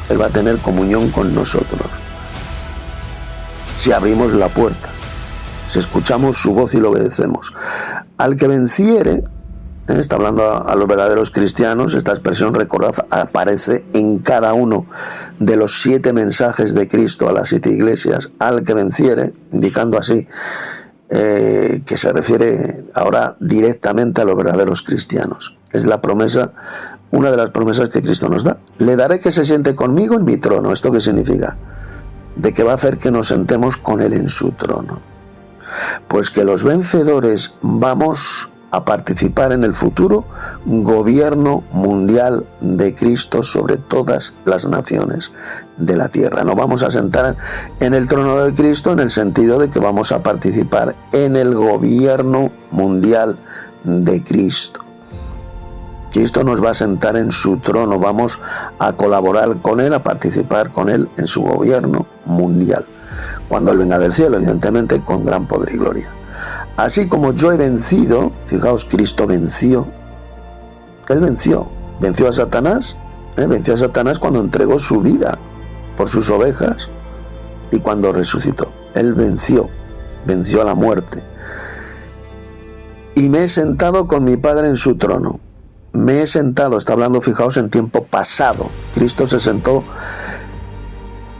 Él va a tener comunión con nosotros. Si abrimos la puerta, si escuchamos su voz y lo obedecemos. Al que venciere, está hablando a los verdaderos cristianos. Esta expresión, recordad, aparece en cada uno de los 7 mensajes de Cristo a las 7 iglesias. Al que venciere, indicando así que se refiere ahora directamente a los verdaderos cristianos. Es la promesa, una de las promesas que Cristo nos da. Le daré que se siente conmigo en mi trono. ¿Esto qué significa? De que va a hacer que nos sentemos con él en su trono. Pues que los vencedores vamos a participar en el futuro gobierno mundial de Cristo sobre todas las naciones de la tierra. Nos vamos a sentar en el trono de Cristo en el sentido de que vamos a participar en el gobierno mundial de Cristo. Cristo nos va a sentar en su trono, vamos a colaborar con Él, a participar con Él en su gobierno mundial. Cuando Él venga del cielo, evidentemente, con gran poder y gloria. Así como yo he vencido, fijaos, Cristo venció. Él venció a Satanás, venció a Satanás cuando entregó su vida por sus ovejas y cuando resucitó. Él venció a la muerte. Y me he sentado con mi Padre en su trono. Me he sentado, está hablando, fijaos, en tiempo pasado. Cristo se sentó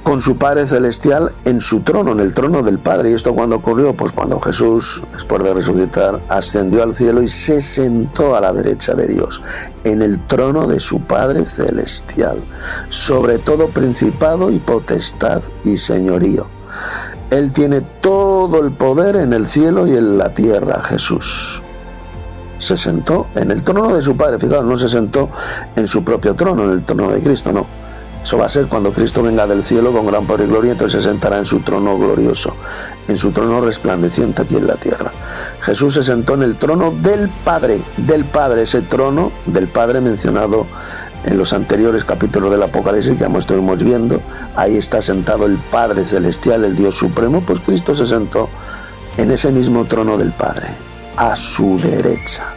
con su Padre Celestial en su trono, en el trono del Padre. ¿Y esto cuándo ocurrió? Pues cuando Jesús, después de resucitar, ascendió al cielo y se sentó a la derecha de Dios, en el trono de su Padre Celestial, sobre todo principado y potestad y señorío. Él tiene todo el poder en el cielo y en la tierra. Jesús se sentó en el trono de su Padre. Fijaos, no se sentó en su propio trono, en el trono de Cristo, no. Eso va a ser cuando Cristo venga del cielo con gran poder y gloria, entonces se sentará en su trono glorioso, en su trono resplandeciente aquí en la tierra. Jesús se sentó en el trono del Padre, ese trono del Padre mencionado en los anteriores capítulos del Apocalipsis que ya estuvimos viendo. Ahí está sentado el Padre Celestial, el Dios Supremo. Pues Cristo se sentó en ese mismo trono del Padre, a su derecha.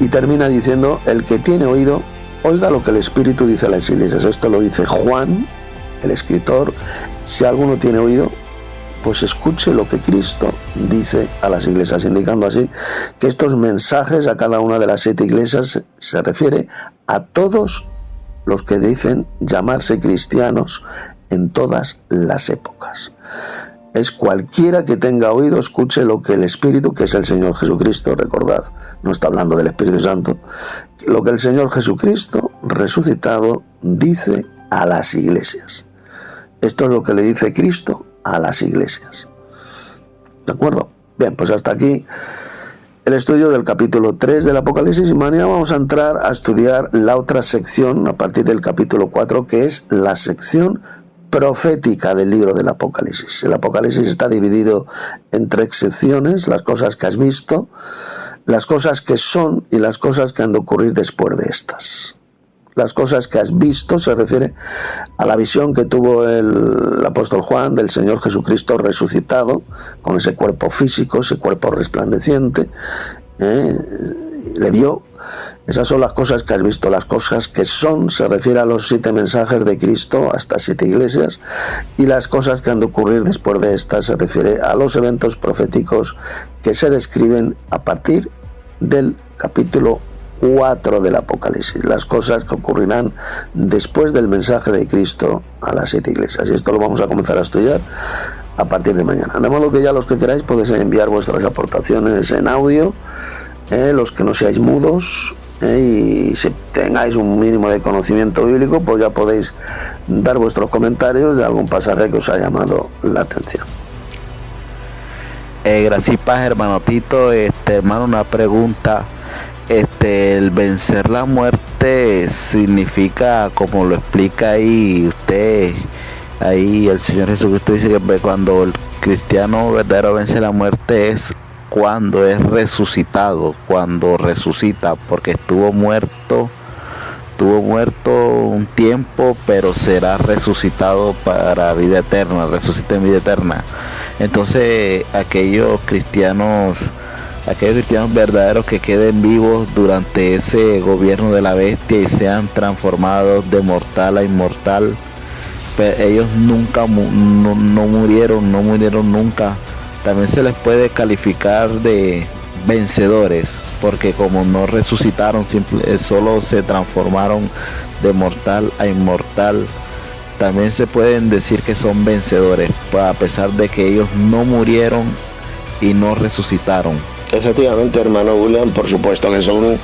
Y termina diciendo, el que tiene oído, oiga lo que el Espíritu dice a las iglesias. Esto lo dice Juan, el escritor. Si alguno tiene oído, pues escuche lo que Cristo dice a las iglesias, indicando así que estos mensajes a cada una de las 7 iglesias se refiere a todos los que dicen llamarse cristianos en todas las épocas. Es cualquiera que tenga oído, escuche lo que el Espíritu, que es el Señor Jesucristo, recordad, no está hablando del Espíritu Santo, lo que el Señor Jesucristo resucitado dice a las iglesias. Esto es lo que le dice Cristo a las iglesias. ¿De acuerdo? Bien, pues hasta aquí el estudio del capítulo 3 del Apocalipsis, y mañana vamos a entrar a estudiar la otra sección a partir del capítulo 4, que es la sección profética del libro del Apocalipsis. El Apocalipsis está dividido en 3 secciones: las cosas que has visto, las cosas que son y las cosas que han de ocurrir después de estas. Las cosas que has visto se refiere a la visión que tuvo el apóstol Juan del Señor Jesucristo resucitado, con ese cuerpo físico, ese cuerpo resplandeciente, le vio. Esas son las cosas que has visto. Las cosas que son se refiere a los 7 mensajes de Cristo a estas 7 iglesias, y las cosas que han de ocurrir después de estas se refiere a los eventos proféticos que se describen a partir del capítulo 4 del Apocalipsis, las cosas que ocurrirán después del mensaje de Cristo a las 7 iglesias. Y esto lo vamos a comenzar a estudiar a partir de mañana. De modo que ya los que queráis podéis enviar vuestras aportaciones en audio, los que no seáis mudos, y si tengáis un mínimo de conocimiento bíblico, pues ya podéis dar vuestros comentarios de algún pasaje que os ha llamado la atención. Gracias, hermano Tito. Hermano, una pregunta. El vencer la muerte significa, como lo explica ahí usted, ahí el Señor Jesucristo dice que cuando el cristiano verdadero vence la muerte es cuando es resucitado, cuando resucita, porque estuvo muerto un tiempo, pero será resucitado para vida eterna, resucita en vida eterna. Entonces aquellos cristianos verdaderos que queden vivos durante ese gobierno de la bestia y sean transformados de mortal a inmortal, ellos nunca no murieron nunca. También se les puede calificar de vencedores, porque como no resucitaron, solo se transformaron de mortal a inmortal. También se pueden decir que son vencedores, a pesar de que ellos no murieron y no resucitaron. Efectivamente, hermano William, por supuesto que son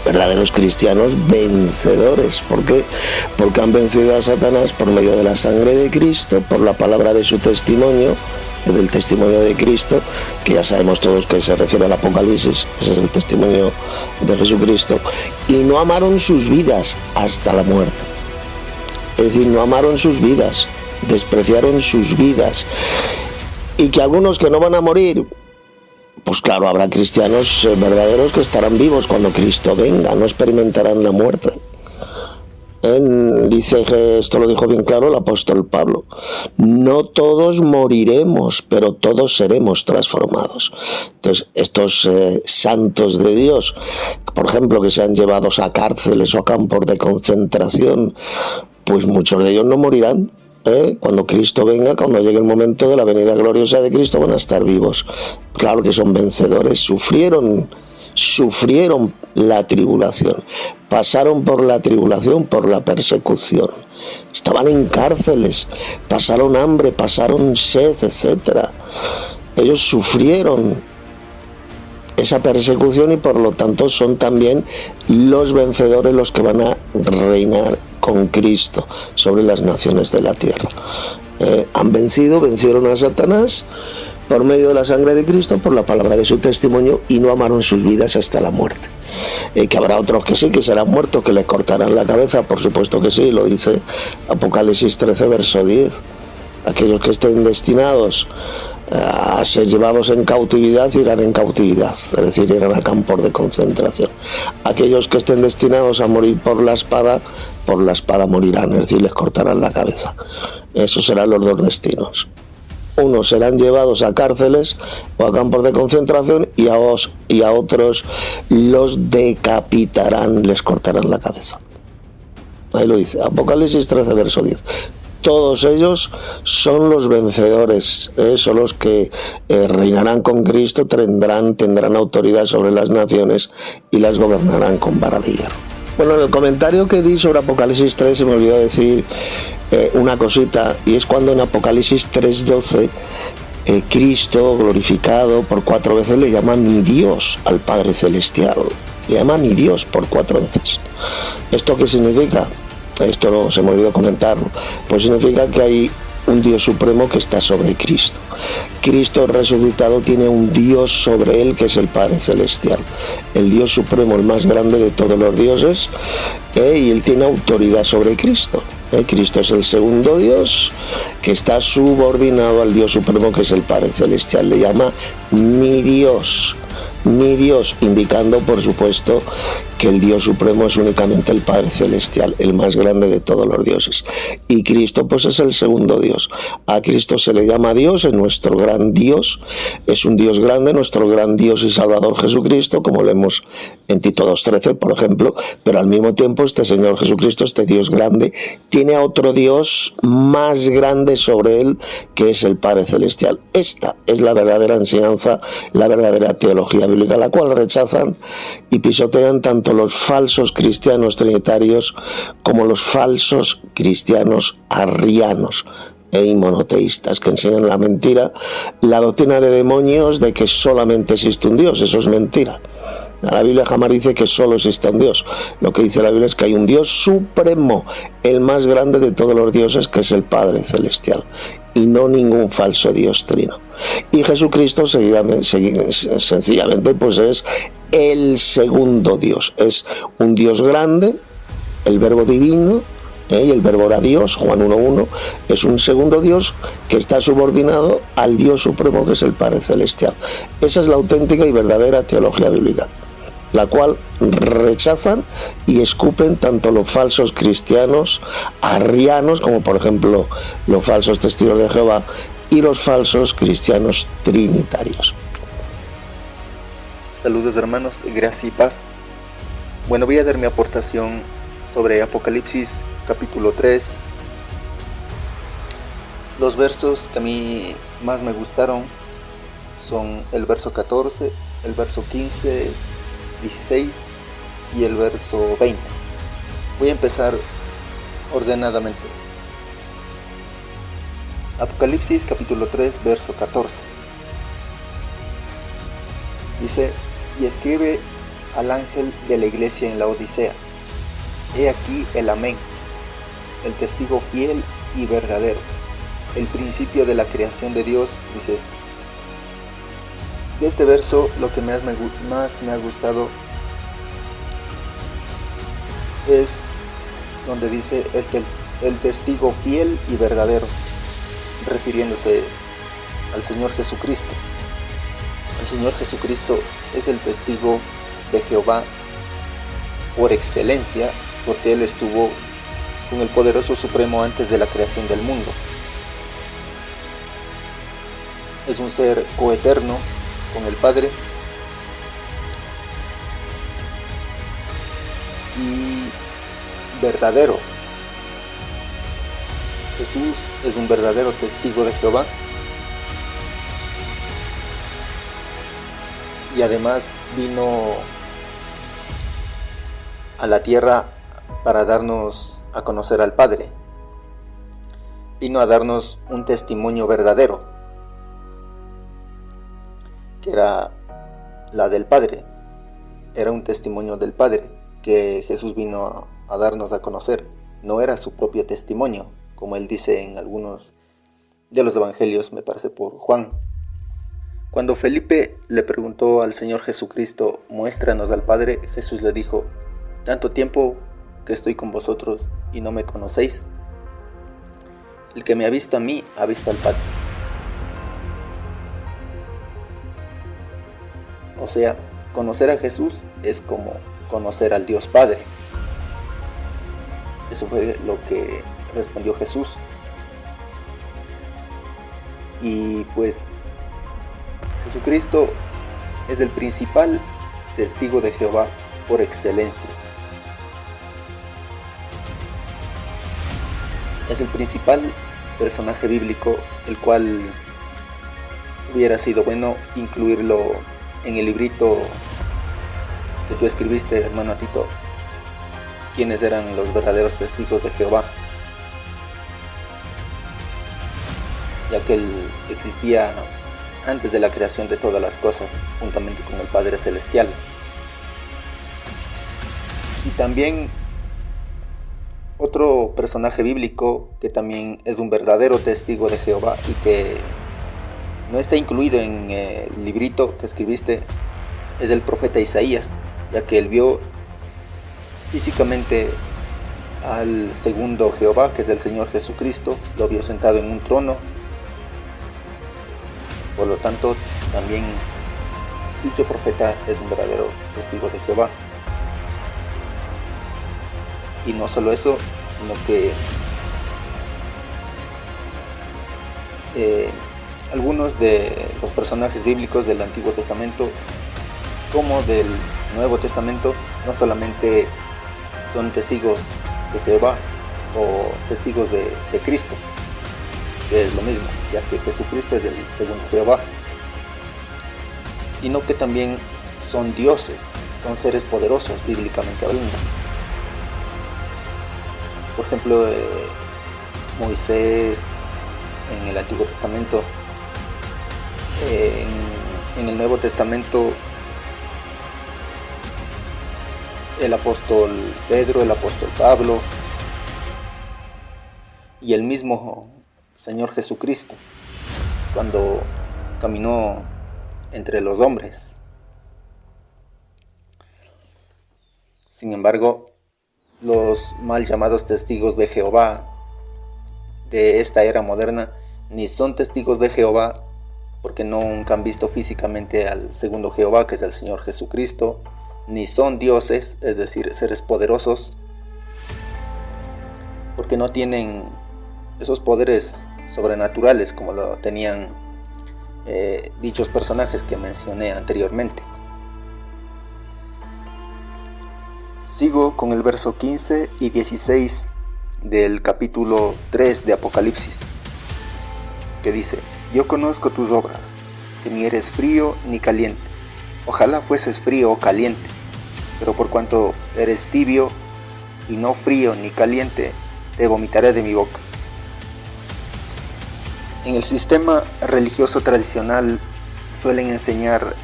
verdaderos cristianos vencedores. ¿Por qué? Porque han vencido a Satanás por medio de la sangre de Cristo, por la palabra de su testimonio, del testimonio de Cristo, que ya sabemos todos que se refiere al Apocalipsis. Ese es el testimonio de Jesucristo. Y no amaron sus vidas hasta la muerte. Es decir, no amaron sus vidas, despreciaron sus vidas. Y que algunos que no van a morir, pues claro, habrá cristianos verdaderos que estarán vivos cuando Cristo venga, no experimentarán la muerte. Dice que esto lo dijo bien claro el apóstol Pablo: no todos moriremos, pero todos seremos transformados. Entonces, estos santos de Dios, por ejemplo, que sean llevados a cárceles o a campos de concentración, pues muchos de ellos no morirán. Cuando Cristo venga, cuando llegue el momento de la venida gloriosa de Cristo, van a estar vivos. Claro que son vencedores, sufrieron la tribulación, pasaron por la tribulación, por la persecución, estaban en cárceles, pasaron hambre, pasaron sed, etc. Ellos sufrieron esa persecución y por lo tanto son también los vencedores, los que van a reinar con Cristo sobre las naciones de la tierra. Vencieron a Satanás por medio de la sangre de Cristo, por la palabra de su testimonio, y no amaron sus vidas hasta la muerte. Que habrá otros que sí, que serán muertos, que les cortarán la cabeza, por supuesto que sí, lo dice Apocalipsis 13, verso 10. Aquellos que estén destinados a ser llevados en cautividad irán en cautividad, es decir, irán a campos de concentración. Aquellos que estén destinados a morir por la espada morirán, es decir, les cortarán la cabeza. Esos serán los dos destinos. Unos serán llevados a cárceles o a campos de concentración, y a otros los decapitarán, les cortarán la cabeza. Ahí lo dice Apocalipsis 13, verso 10. Todos ellos son los vencedores, son los que reinarán con Cristo, tendrán autoridad sobre las naciones y las gobernarán con vara de hierro. Bueno, en el comentario que di sobre Apocalipsis 3 se me olvidó decir una cosita, y es cuando en Apocalipsis 3:12 Cristo glorificado por 4 veces le llama mi Dios al Padre Celestial. Le llama mi Dios por 4 veces. ¿Esto qué significa? Esto no se me olvidó comentarlo. Pues significa que hay un Dios supremo que está sobre Cristo. Cristo resucitado tiene un Dios sobre él que es el Padre Celestial. El Dios supremo, el más grande de todos los dioses, y él tiene autoridad sobre Cristo. Cristo es el segundo Dios que está subordinado al Dios supremo que es el Padre Celestial. Le llama mi Dios, indicando por supuesto que el Dios supremo es únicamente el Padre Celestial, el más grande de todos los dioses. Y Cristo pues es el segundo Dios. A Cristo se le llama Dios, es nuestro gran Dios, es un Dios grande, nuestro gran Dios y Salvador Jesucristo, como leemos en Tito 2:13, por ejemplo, pero al mismo tiempo este Señor Jesucristo, este Dios grande, tiene a otro Dios más grande sobre él, que es el Padre Celestial. Esta es la verdadera enseñanza, la verdadera teología bíblica, la cual rechazan y pisotean tanto los falsos cristianos trinitarios como los falsos cristianos arrianos y monoteístas, que enseñan la mentira, la doctrina de demonios de que solamente existe un Dios. Eso es mentira. La Biblia jamás dice que solo existe un Dios. Lo que dice la Biblia es que hay un Dios supremo, el más grande de todos los dioses, que es el Padre Celestial, y no ningún falso Dios trino. Y Jesucristo sencillamente pues es el segundo Dios. Es un Dios grande, el Verbo divino, y el Verbo era Dios, Juan 1:1, es un segundo Dios que está subordinado al Dios supremo que es el Padre Celestial. Esa es la auténtica y verdadera teología bíblica, la cual rechazan y escupen tanto los falsos cristianos arrianos como por ejemplo los falsos testigos de Jehová y los falsos cristianos trinitarios. Saludos hermanos, gracia y paz. Bueno, voy a dar mi aportación sobre Apocalipsis capítulo 3. Los versos que a mí más me gustaron son el verso 14, el verso 15, 16 y el verso 20. Voy a empezar ordenadamente. Apocalipsis capítulo 3, verso 14. Dice: y escribe al ángel de la iglesia en la Odisea: he aquí el amén, el testigo fiel y verdadero, el principio de la creación de Dios, dice esto. De este verso lo que más me ha gustado es donde dice el testigo fiel y verdadero, refiriéndose al Señor Jesucristo. El Señor Jesucristo es el testigo de Jehová por excelencia, porque Él estuvo con el poderoso supremo antes de la creación del mundo. Es un ser coeterno con el Padre y verdadero. Jesús es un verdadero testigo de Jehová y además vino a la tierra para darnos a conocer al Padre. Vino a darnos un testimonio verdadero, que era la del Padre. Era un testimonio del Padre que Jesús vino a darnos a conocer. No era su propio testimonio, como él dice en algunos de los evangelios, me parece por Juan. Cuando Felipe le preguntó al Señor Jesucristo: muéstranos al Padre, Jesús le dijo: tanto tiempo que estoy con vosotros y no me conocéis. El que me ha visto a mí, ha visto al Padre. O sea, conocer a Jesús es como conocer al Dios Padre. Eso fue lo que respondió Jesús. Y pues Jesucristo es el principal testigo de Jehová por excelencia. Es el principal personaje bíblico, el cual hubiera sido bueno incluirlo en el librito que tú escribiste, hermano Tito, quiénes eran los verdaderos testigos de Jehová. ya que Él existía antes de la creación de todas las cosas, juntamente con el Padre Celestial. Y también otro personaje bíblico que también es un verdadero testigo de Jehová y que no está incluido en el librito que escribiste es el profeta Isaías, ya que él vio físicamente al segundo Jehová, que es el Señor Jesucristo, lo vio sentado en un trono. Por lo tanto, también dicho profeta es un verdadero testigo de Jehová. Y no solo eso, sino que algunos de los personajes bíblicos del Antiguo Testamento como del Nuevo Testamento no solamente son testigos de Jehová o testigos de Cristo, que es lo mismo, ya que Jesucristo es el segundo Jehová, sino que también son dioses, son seres poderosos bíblicamente hablando. Por ejemplo, Moisés en el Antiguo Testamento, en el Nuevo Testamento el apóstol Pedro, el apóstol Pablo y el mismo Señor Jesucristo cuando caminó entre los hombres. Sin embargo, los mal llamados testigos de Jehová de esta era moderna ni son testigos de Jehová porque nunca han visto físicamente al segundo Jehová, que es el Señor Jesucristo, ni son dioses, es decir, seres poderosos, porque no tienen esos poderes sobrenaturales como lo tenían dichos personajes que mencioné anteriormente. Sigo con el verso 15 y 16 del capítulo 3 de Apocalipsis, que dice: Yo conozco tus obras, que ni eres frío ni caliente. Ojalá fueses frío o caliente, pero por cuanto eres tibio y no frío ni caliente, te vomitaré de mi boca. En el sistema religioso tradicional suelen enseñar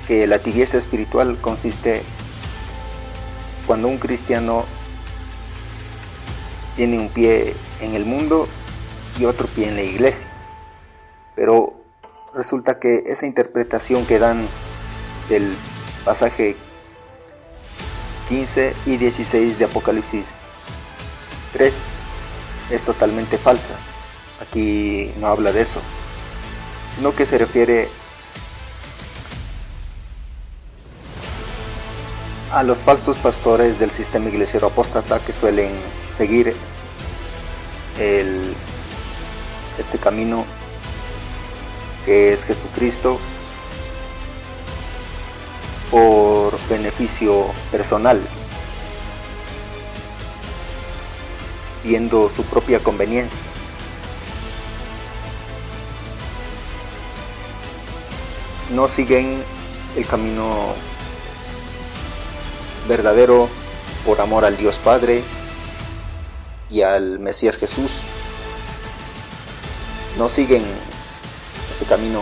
que la tibieza espiritual consiste cuando un cristiano tiene un pie en el mundo y otro pie en la iglesia. Pero resulta que esa interpretación que dan del pasaje 15 y 16 de Apocalipsis 3 es totalmente falsa. Aquí no habla de eso, sino que se refiere a los falsos pastores del sistema iglesiero apóstata que suelen seguir este camino que es Jesucristo por beneficio personal, viendo su propia conveniencia. No siguen el camino verdadero por amor al Dios Padre y al Mesías Jesús. No siguen este camino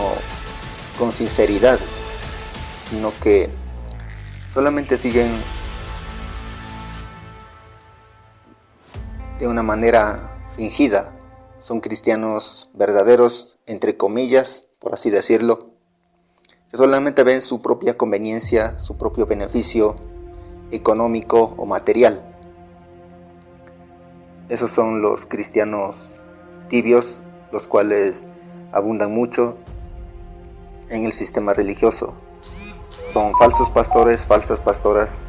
con sinceridad, sino que solamente siguen de una manera fingida. Son cristianos verdaderos, entre comillas, por así decirlo, que solamente ven su propia conveniencia, su propio beneficio económico o material. Esos son los cristianos tibios, los cuales abundan mucho en el sistema religioso. Son falsos pastores, falsas pastoras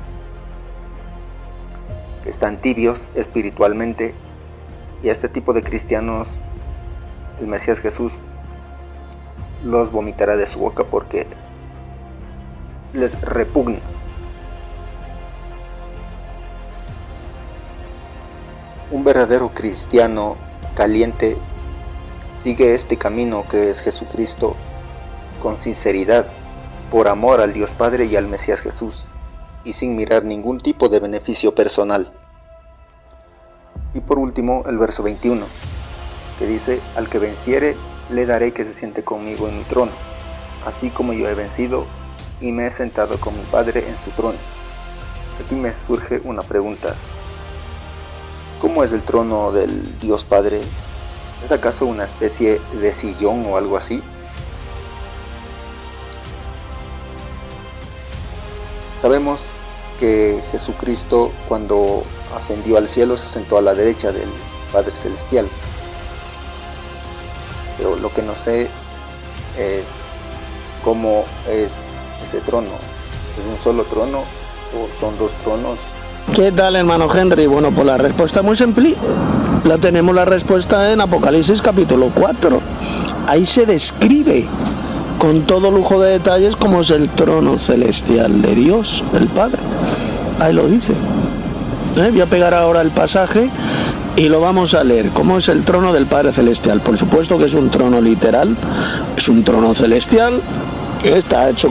que están tibios espiritualmente, y a este tipo de cristianos el Mesías Jesús los vomitará de su boca porque les repugna. Un verdadero cristiano caliente sigue este camino que es Jesucristo con sinceridad, por amor al Dios Padre y al Mesías Jesús, y sin mirar ningún tipo de beneficio personal. Y por último, el verso 21, que dice: al que venciere, le daré que se siente conmigo en mi trono, así como yo he vencido y me he sentado con mi Padre en su trono. Aquí me surge una pregunta: ¿cómo es el trono del Dios Padre? ¿Es acaso una especie de sillón o algo así? Sabemos que Jesucristo, cuando ascendió al cielo, se sentó a la derecha del Padre Celestial. Pero lo que no sé es cómo es ese trono. ¿Es un solo trono o son dos tronos? ¿Qué tal, hermano Henry? Bueno, pues la respuesta es muy simple. La tenemos la respuesta en Apocalipsis capítulo 4. Ahí se describe con todo lujo de detalles cómo es el trono celestial de Dios, el Padre. Ahí lo dice. Voy a pegar ahora el pasaje y lo vamos a leer. ¿Cómo es el trono del Padre Celestial? Por supuesto que es un trono literal, es un trono celestial, estará hecho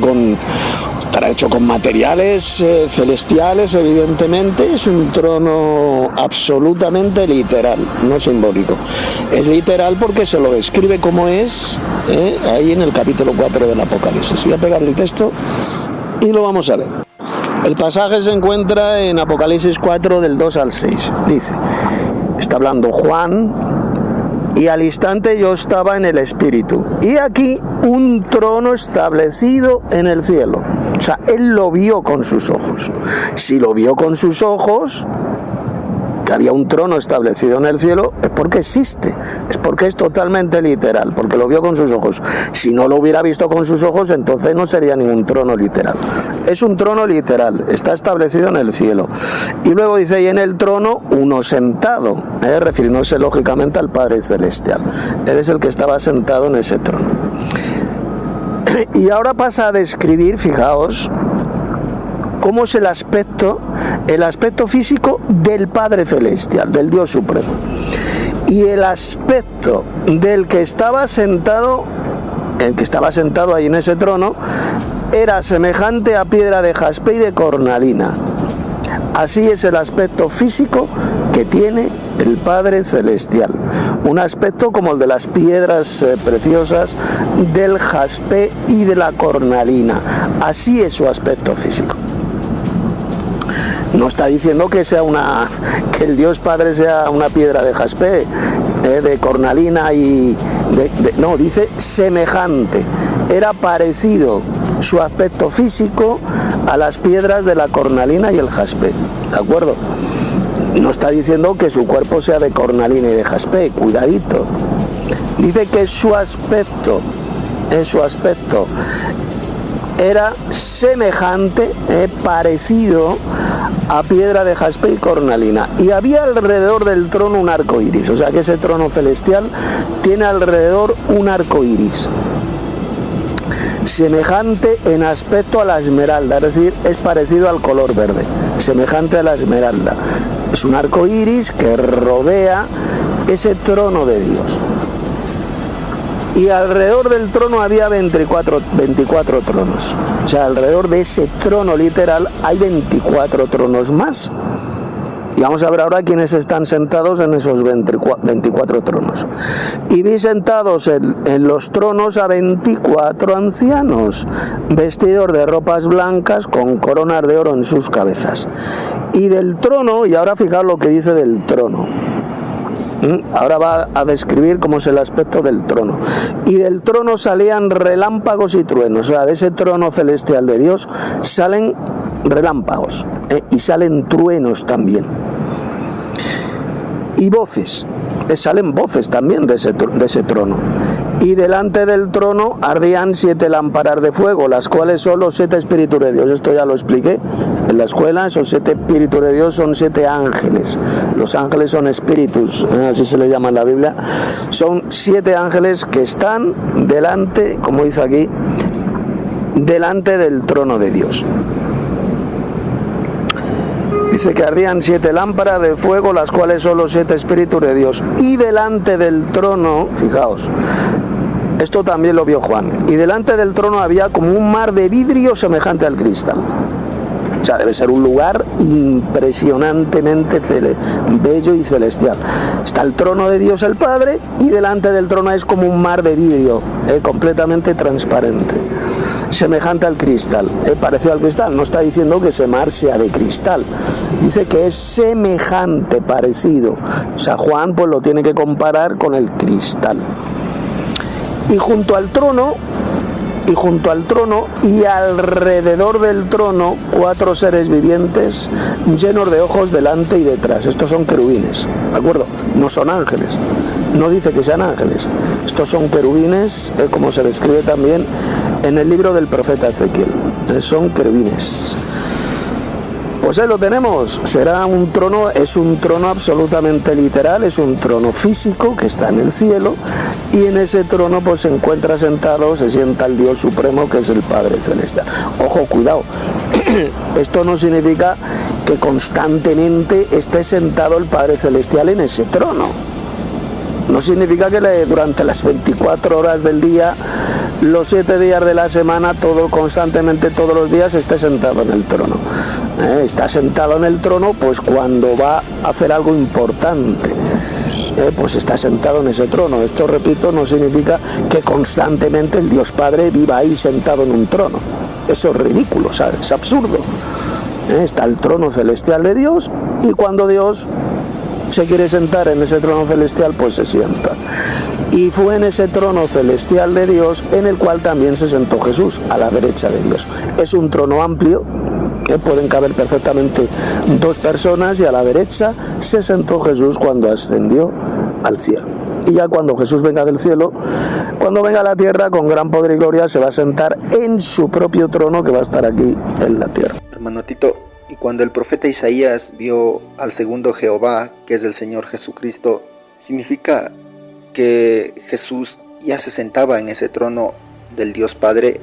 con materiales celestiales, evidentemente. Es un trono absolutamente literal, no simbólico. Es literal porque se lo describe como es ahí en el capítulo 4 del Apocalipsis. Voy a pegar el texto y lo vamos a leer. El pasaje se encuentra en Apocalipsis 4 del 2 al 6. Dice, está hablando Juan: y al instante yo estaba en el Espíritu, y aquí un trono establecido en el cielo. O sea, él lo vio con sus ojos. Si lo vio con sus ojos, que había un trono establecido en el cielo, es porque existe, es porque es totalmente literal, porque lo vio con sus ojos. Si no lo hubiera visto con sus ojos, entonces no sería ningún trono literal. Es un trono literal, está establecido en el cielo. Y luego dice, y en el trono uno sentado, refiriéndose lógicamente al Padre Celestial. Él es el que estaba sentado en ese trono. Y ahora pasa a describir, fijaos, cómo es el aspecto físico del Padre Celestial, del Dios Supremo. Y el aspecto del que estaba sentado, ahí en ese trono, era semejante a piedra de jaspe y de cornalina. Así es el aspecto físico que tiene el Padre Celestial. Un aspecto como el de las piedras preciosas, del jaspe y de la cornalina. Así es su aspecto físico. No está diciendo que el Dios Padre sea una piedra de jaspe, de cornalina y no, dice semejante. Era parecido su aspecto físico a las piedras de la cornalina y el jaspe, ¿de acuerdo? No está diciendo que su cuerpo sea de cornalina y de jaspe, cuidadito. Dice que su aspecto era semejante, parecido a piedra de jaspe y cornalina. Y había alrededor del trono un arco iris, o sea que ese trono celestial tiene alrededor un arco iris, semejante en aspecto a la esmeralda, es decir, es parecido al color verde, semejante a la esmeralda. Es un arco iris que rodea ese trono de Dios. Y alrededor del trono había 24 tronos. O sea, alrededor de ese trono literal hay 24 tronos más. Y vamos a ver ahora quiénes están sentados en esos 24 tronos. Y vi sentados en los tronos a 24 ancianos, vestidos de ropas blancas con coronas de oro en sus cabezas. Y del trono, y ahora fijaos lo que dice del trono. Ahora va a describir cómo es el aspecto del trono. Y del trono salían relámpagos y truenos. O sea, de ese trono celestial de Dios salen relámpagos y salen truenos también. Y voces. Salen voces también de ese trono. Y delante del trono ardían 7 lámparas de fuego, las cuales son los 7 espíritus de Dios. Esto ya lo expliqué en la escuela. Esos 7 espíritus de Dios son 7 ángeles. Los ángeles son espíritus, así se le llama en la Biblia. Son 7 ángeles que están delante, como dice aquí, delante del trono de Dios. Dice que ardían 7 lámparas de fuego, las cuales son los 7 espíritus de Dios. Y delante del trono, fijaos, esto también lo vio Juan, y delante del trono había como un mar de vidrio semejante al cristal. O sea, debe ser un lugar impresionantemente bello y celestial. Está el trono de Dios el Padre y delante del trono es como un mar de vidrio, completamente transparente, semejante al cristal, parecido al cristal. No está diciendo que ese mar sea de cristal, dice que es semejante, parecido. O sea, Juan pues lo tiene que comparar con el cristal. Y junto al trono y alrededor del trono 4 seres vivientes llenos de ojos delante y detrás. Estos son querubines, ¿de acuerdo? No son ángeles, no dice que sean ángeles. Estos son querubines, como se describe también en el libro del profeta Ezequiel. Son querubines. Pues ahí lo tenemos. Será un trono, es un trono absolutamente literal, es un trono físico que está en el cielo, y en ese trono pues se encuentra sentado, se sienta el Dios Supremo, que es el Padre Celestial. Ojo, cuidado, esto no significa que constantemente esté sentado el Padre Celestial en ese trono. No significa que durante las 24 horas del día, los 7 días de la semana, constantemente todos los días esté sentado en el trono. Está sentado en el trono pues cuando va a hacer algo importante, pues está sentado en ese trono. Esto, repito, no significa que constantemente el Dios Padre viva ahí sentado en un trono. Eso es ridículo, ¿sabes? Es absurdo. Está el trono celestial de Dios, y cuando Dios se quiere sentar en ese trono celestial, pues se sienta. Y fue en ese trono celestial de Dios en el cual también se sentó Jesús, a la derecha de Dios. Es un trono amplio, pueden caber perfectamente 2 personas, y a la derecha se sentó Jesús cuando ascendió al cielo. Y ya cuando Jesús venga del cielo, cuando venga a la tierra con gran poder y gloria, se va a sentar en su propio trono, que va a estar aquí en la tierra. Hermano Tito, y cuando el profeta Isaías vio al segundo Jehová, que es el Señor Jesucristo, ¿significa que Jesús ya se sentaba en ese trono del Dios Padre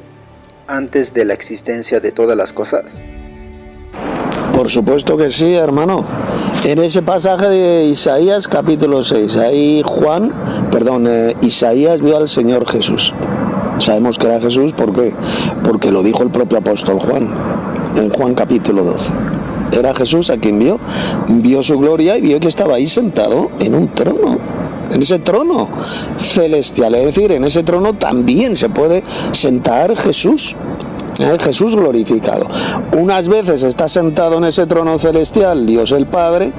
antes de la existencia de todas las cosas? Por supuesto que sí, hermano. En ese pasaje de Isaías capítulo 6, ahí Isaías vio al Señor Jesús. Sabemos que era Jesús, ¿por qué? Porque lo dijo el propio apóstol Juan, en Juan capítulo 12. Era Jesús a quien vio su gloria, y vio que estaba ahí sentado en un trono, en ese trono celestial. Es decir, en ese trono también se puede sentar Jesús. Jesús glorificado. Unas veces está sentado en ese trono celestial Dios el Padre,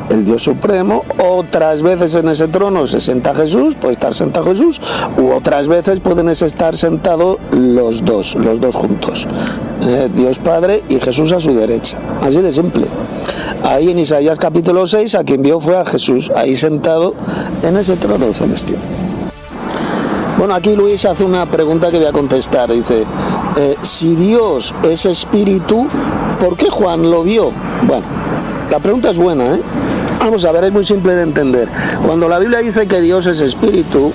el Dios Supremo. Otras veces en ese trono se sienta Jesús, puede estar sentado Jesús, u otras veces pueden estar sentados los dos juntos, Dios Padre y Jesús a su derecha. Así de simple. Ahí en Isaías capítulo 6 a quien vio fue a Jesús, ahí sentado en ese trono celestial. Bueno, aquí Luis hace una pregunta que voy a contestar. Dice, si Dios es espíritu, ¿por qué Juan lo vio? Bueno, la pregunta es buena, ¿eh? Vamos a ver, es muy simple de entender. Cuando la Biblia dice que Dios es espíritu,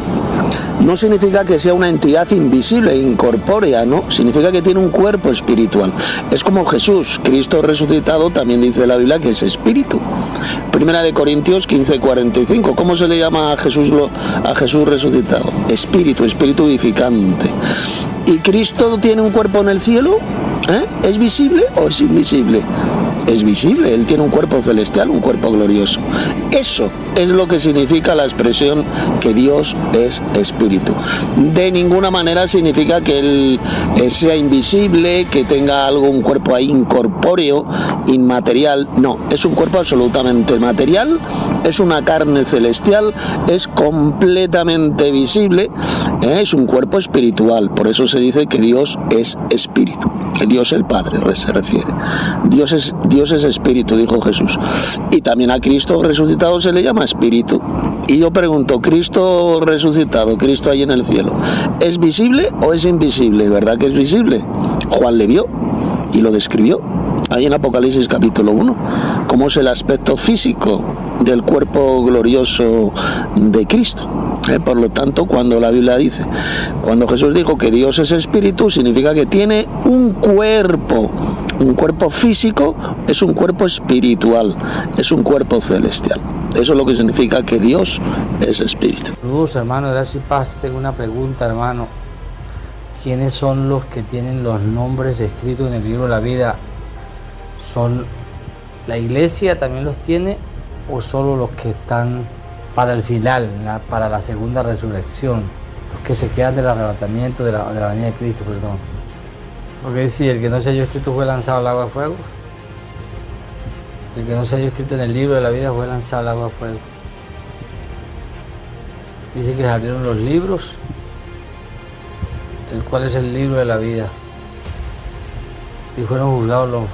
no significa que sea una entidad invisible, incorpórea, ¿no? Significa que tiene un cuerpo espiritual. Es como Jesús, Cristo resucitado, también dice la Biblia que es espíritu. Primera de Corintios 15:45. ¿Cómo se le llama a Jesús resucitado? Espíritu vivificante. ¿Y Cristo tiene un cuerpo en el cielo? ¿Es visible o es invisible? Es visible, Él tiene un cuerpo celestial, un cuerpo glorioso. Eso es lo que significa la expresión que Dios es espíritu. De ninguna manera significa que Él sea invisible, que tenga un cuerpo ahí incorpóreo, inmaterial. No, es un cuerpo absolutamente material, es una carne celestial, es completamente visible, es un cuerpo espiritual. Por eso se dice que Dios es espíritu. Dios el Padre se refiere. Dios es espíritu, dijo Jesús. Y también a Cristo resucitado se le llama espíritu. Y yo pregunto, Cristo resucitado, Cristo ahí en el cielo, ¿es visible o es invisible? ¿Verdad que es visible? Juan le vio y lo describió ahí en Apocalipsis capítulo 1, cómo es el aspecto físico del cuerpo glorioso de Cristo. Por lo tanto, cuando la Biblia dice, cuando Jesús dijo que Dios es espíritu, significa que tiene un cuerpo físico, es un cuerpo espiritual, es un cuerpo celestial. Eso es lo que significa que Dios es espíritu. Saludos, hermano, gracias y paz. Tengo una pregunta, hermano. ¿Quiénes son los que tienen los nombres escritos en el libro de la vida? ¿Son la iglesia también los tiene o solo los que están para el final, para la segunda resurrección? Los que se quedan del arrebatamiento, de la venida de Cristo, perdón. Porque dice, el que no se halló escrito fue lanzado al agua de fuego. El que no se halló escrito en el libro de la vida fue lanzado al agua de fuego. Dice que se abrieron los libros, el cual es el libro de la vida. Y fueron juzgados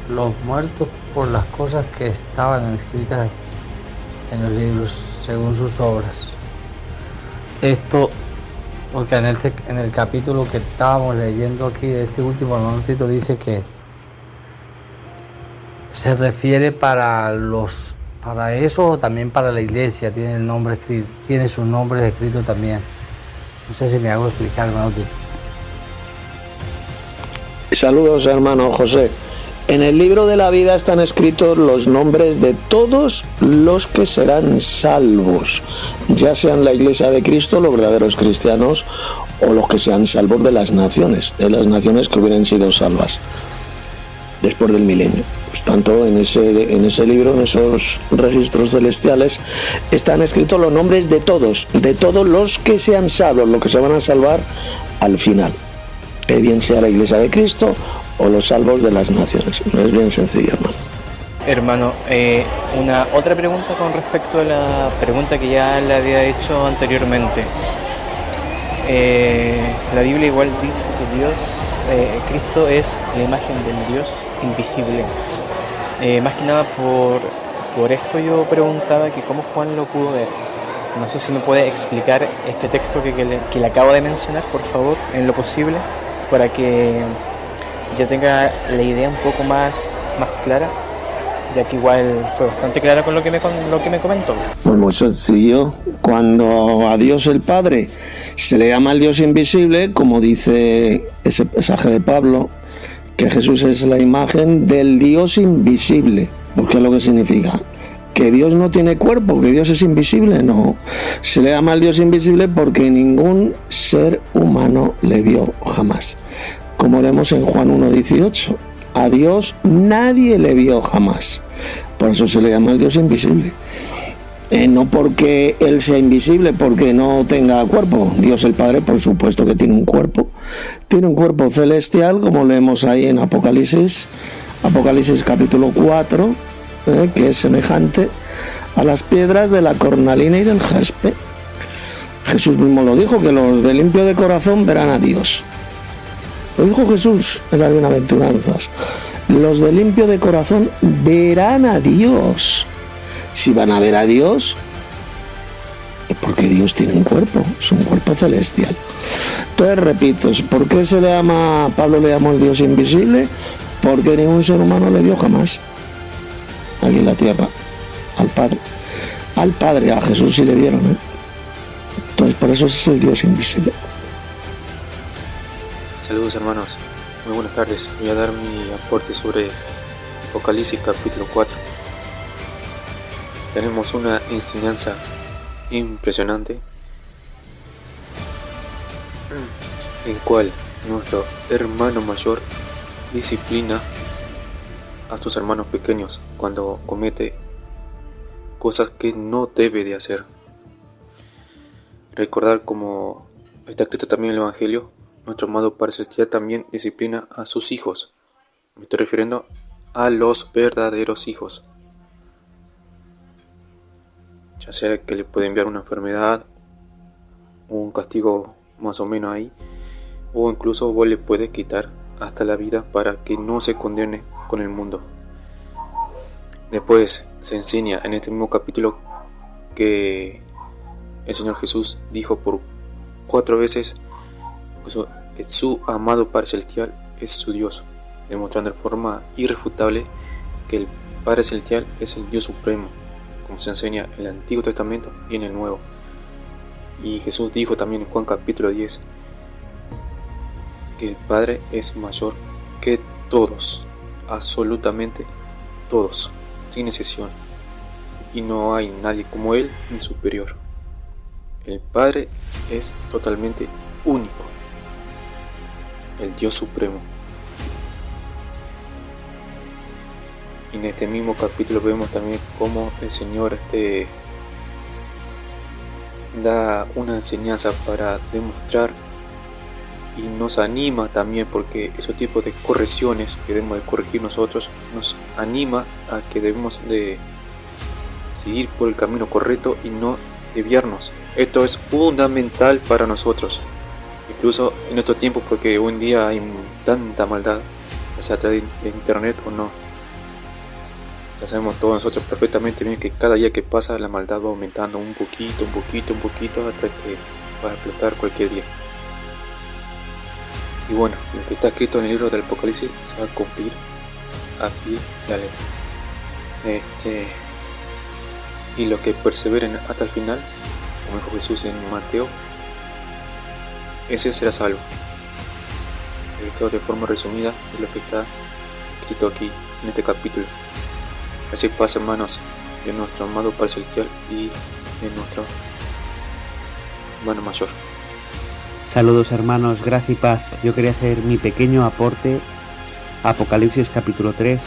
los muertos por las cosas que estaban escritas en los libros, según sus obras. Esto, porque en el capítulo que estábamos leyendo aquí, de este último hermano Tito, dice que se refiere para eso o también para la iglesia, tiene el nombre escrito, tiene sus nombres escritos también. No sé si me hago explicar, hermano Tito. Saludos, hermano José. En el libro de la vida están escritos los nombres de todos los que serán salvos, ya sean la iglesia de Cristo, los verdaderos cristianos, o los que sean salvos de las naciones que hubieran sido salvas después del milenio. Pues tanto en ese libro, en esos registros celestiales, están escritos los nombres de todos los que sean salvos, los que se van a salvar al final, que bien sea la iglesia de Cristo o los salvos de las naciones. Es bien sencillo, hermano. Una otra pregunta con respecto a la pregunta que ya le había hecho anteriormente. La Biblia igual dice que Cristo es la imagen del Dios invisible. Más que nada por esto yo preguntaba que cómo Juan lo pudo ver. No sé si me puede explicar este texto que le acabo de mencionar, por favor, en lo posible, para que ya tenga la idea un poco más clara, ya que igual fue bastante clara con lo que me comentó. Pues muy sencillo. Cuando a Dios el Padre se le llama el Dios invisible, como dice ese pasaje de Pablo, que Jesús es la imagen del Dios invisible. ¿Por qué es lo que significa? ¿Que Dios no tiene cuerpo? ¿Que Dios es invisible? No. Se le llama al Dios invisible porque ningún ser humano le vio jamás. Como leemos en Juan 1:18, a Dios nadie le vio jamás. Por eso se le llama el Dios invisible. No porque Él sea invisible, porque no tenga cuerpo. Dios el Padre, por supuesto que tiene un cuerpo celestial, como leemos ahí en Apocalipsis capítulo 4, que es semejante a las piedras de la cornalina y del jaspe. Jesús mismo lo dijo, que los de limpio de corazón verán a Dios. Lo dijo Jesús en las bienaventuranzas. Los de limpio de corazón verán a Dios. Si van a ver a Dios, es porque Dios tiene un cuerpo, es un cuerpo celestial. Entonces, repito, ¿por qué Pablo le llamó el Dios invisible? Porque ningún ser humano le vio jamás aquí en la tierra al Padre, a Jesús sí le vieron, Entonces, por eso es el Dios invisible. Saludos, hermanos, muy buenas tardes. Voy a dar mi aporte sobre Apocalipsis capítulo 4. Tenemos una enseñanza impresionante en cual nuestro hermano mayor disciplina a sus hermanos pequeños cuando comete cosas que no debe de hacer. Recordar, como está escrito también en el Evangelio, nuestro amado Padre Celestial también disciplina a sus hijos. Me estoy refiriendo a los verdaderos hijos. Ya sea que le puede enviar una enfermedad, un castigo más o menos ahí, o incluso vos le puede quitar hasta la vida para que no se condene con el mundo. Después se enseña en este mismo capítulo que el Señor Jesús dijo por 4 veces que su amado Padre Celestial es su Dios, demostrando de forma irrefutable que el Padre Celestial es el Dios supremo, como se enseña en el Antiguo Testamento y en el Nuevo. Y Jesús dijo también en Juan capítulo 10 que el Padre es mayor que todos, absolutamente todos, sin excepción, y no hay nadie como Él ni superior. El Padre es totalmente único, el Dios supremo. Y en este mismo capítulo vemos también cómo el Señor da una enseñanza para demostrar y nos anima también, porque esos tipos de correcciones que debemos de corregir nosotros nos anima a que debemos de seguir por el camino correcto y no desviarnos. Esto es fundamental para nosotros, incluso en estos tiempos, porque hoy en día hay tanta maldad, ya sea a través de internet o no. Ya sabemos todos nosotros perfectamente bien que cada día que pasa la maldad va aumentando un poquito hasta que va a explotar cualquier día. Y bueno, lo que está escrito en el libro del Apocalipsis se va a cumplir a pie de la letra. Y los que perseveren hasta el final, como dijo Jesús en Mateo, ese será salvo. Esto de forma resumida es lo que está escrito aquí en este capítulo. Así pasa, hermanos, de nuestro amado Padre Celestial y de nuestro hermano mayor. Saludos, hermanos, gracia y paz. Yo quería hacer mi pequeño aporte a Apocalipsis capítulo 3,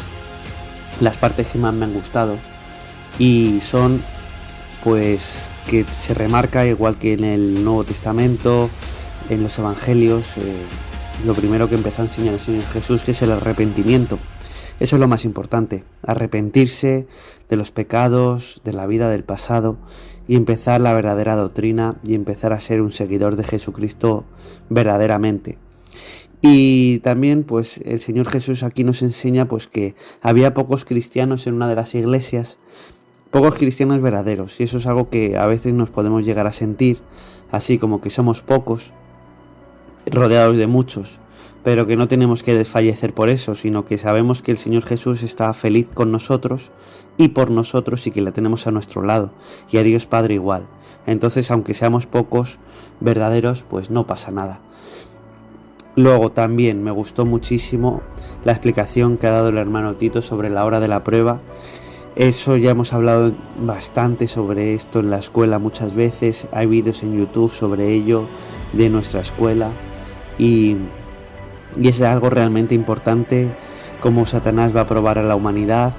las partes que más me han gustado, y son pues que se remarca, igual que en el Nuevo Testamento, en los Evangelios, lo primero que empezó a enseñar el Señor Jesús, que es el arrepentimiento. Eso es lo más importante, arrepentirse de los pecados, de la vida del pasado, y empezar la verdadera doctrina y empezar a ser un seguidor de Jesucristo verdaderamente. Y también pues el Señor Jesús aquí nos enseña pues que había pocos cristianos en una de las iglesias, pocos cristianos verdaderos, y eso es algo que a veces nos podemos llegar a sentir, así como que somos pocos, rodeados de muchos, pero que no tenemos que desfallecer por eso, sino que sabemos que el Señor Jesús está feliz con nosotros y por nosotros, y que le tenemos a nuestro lado, y a Dios Padre igual. Entonces, aunque seamos pocos verdaderos, pues no pasa nada. Luego también me gustó muchísimo la explicación que ha dado el hermano Tito sobre la hora de la prueba. Eso ya hemos hablado bastante sobre esto en la escuela muchas veces, hay vídeos en YouTube sobre ello de nuestra escuela, y es algo realmente importante, cómo Satanás va a probar a la humanidad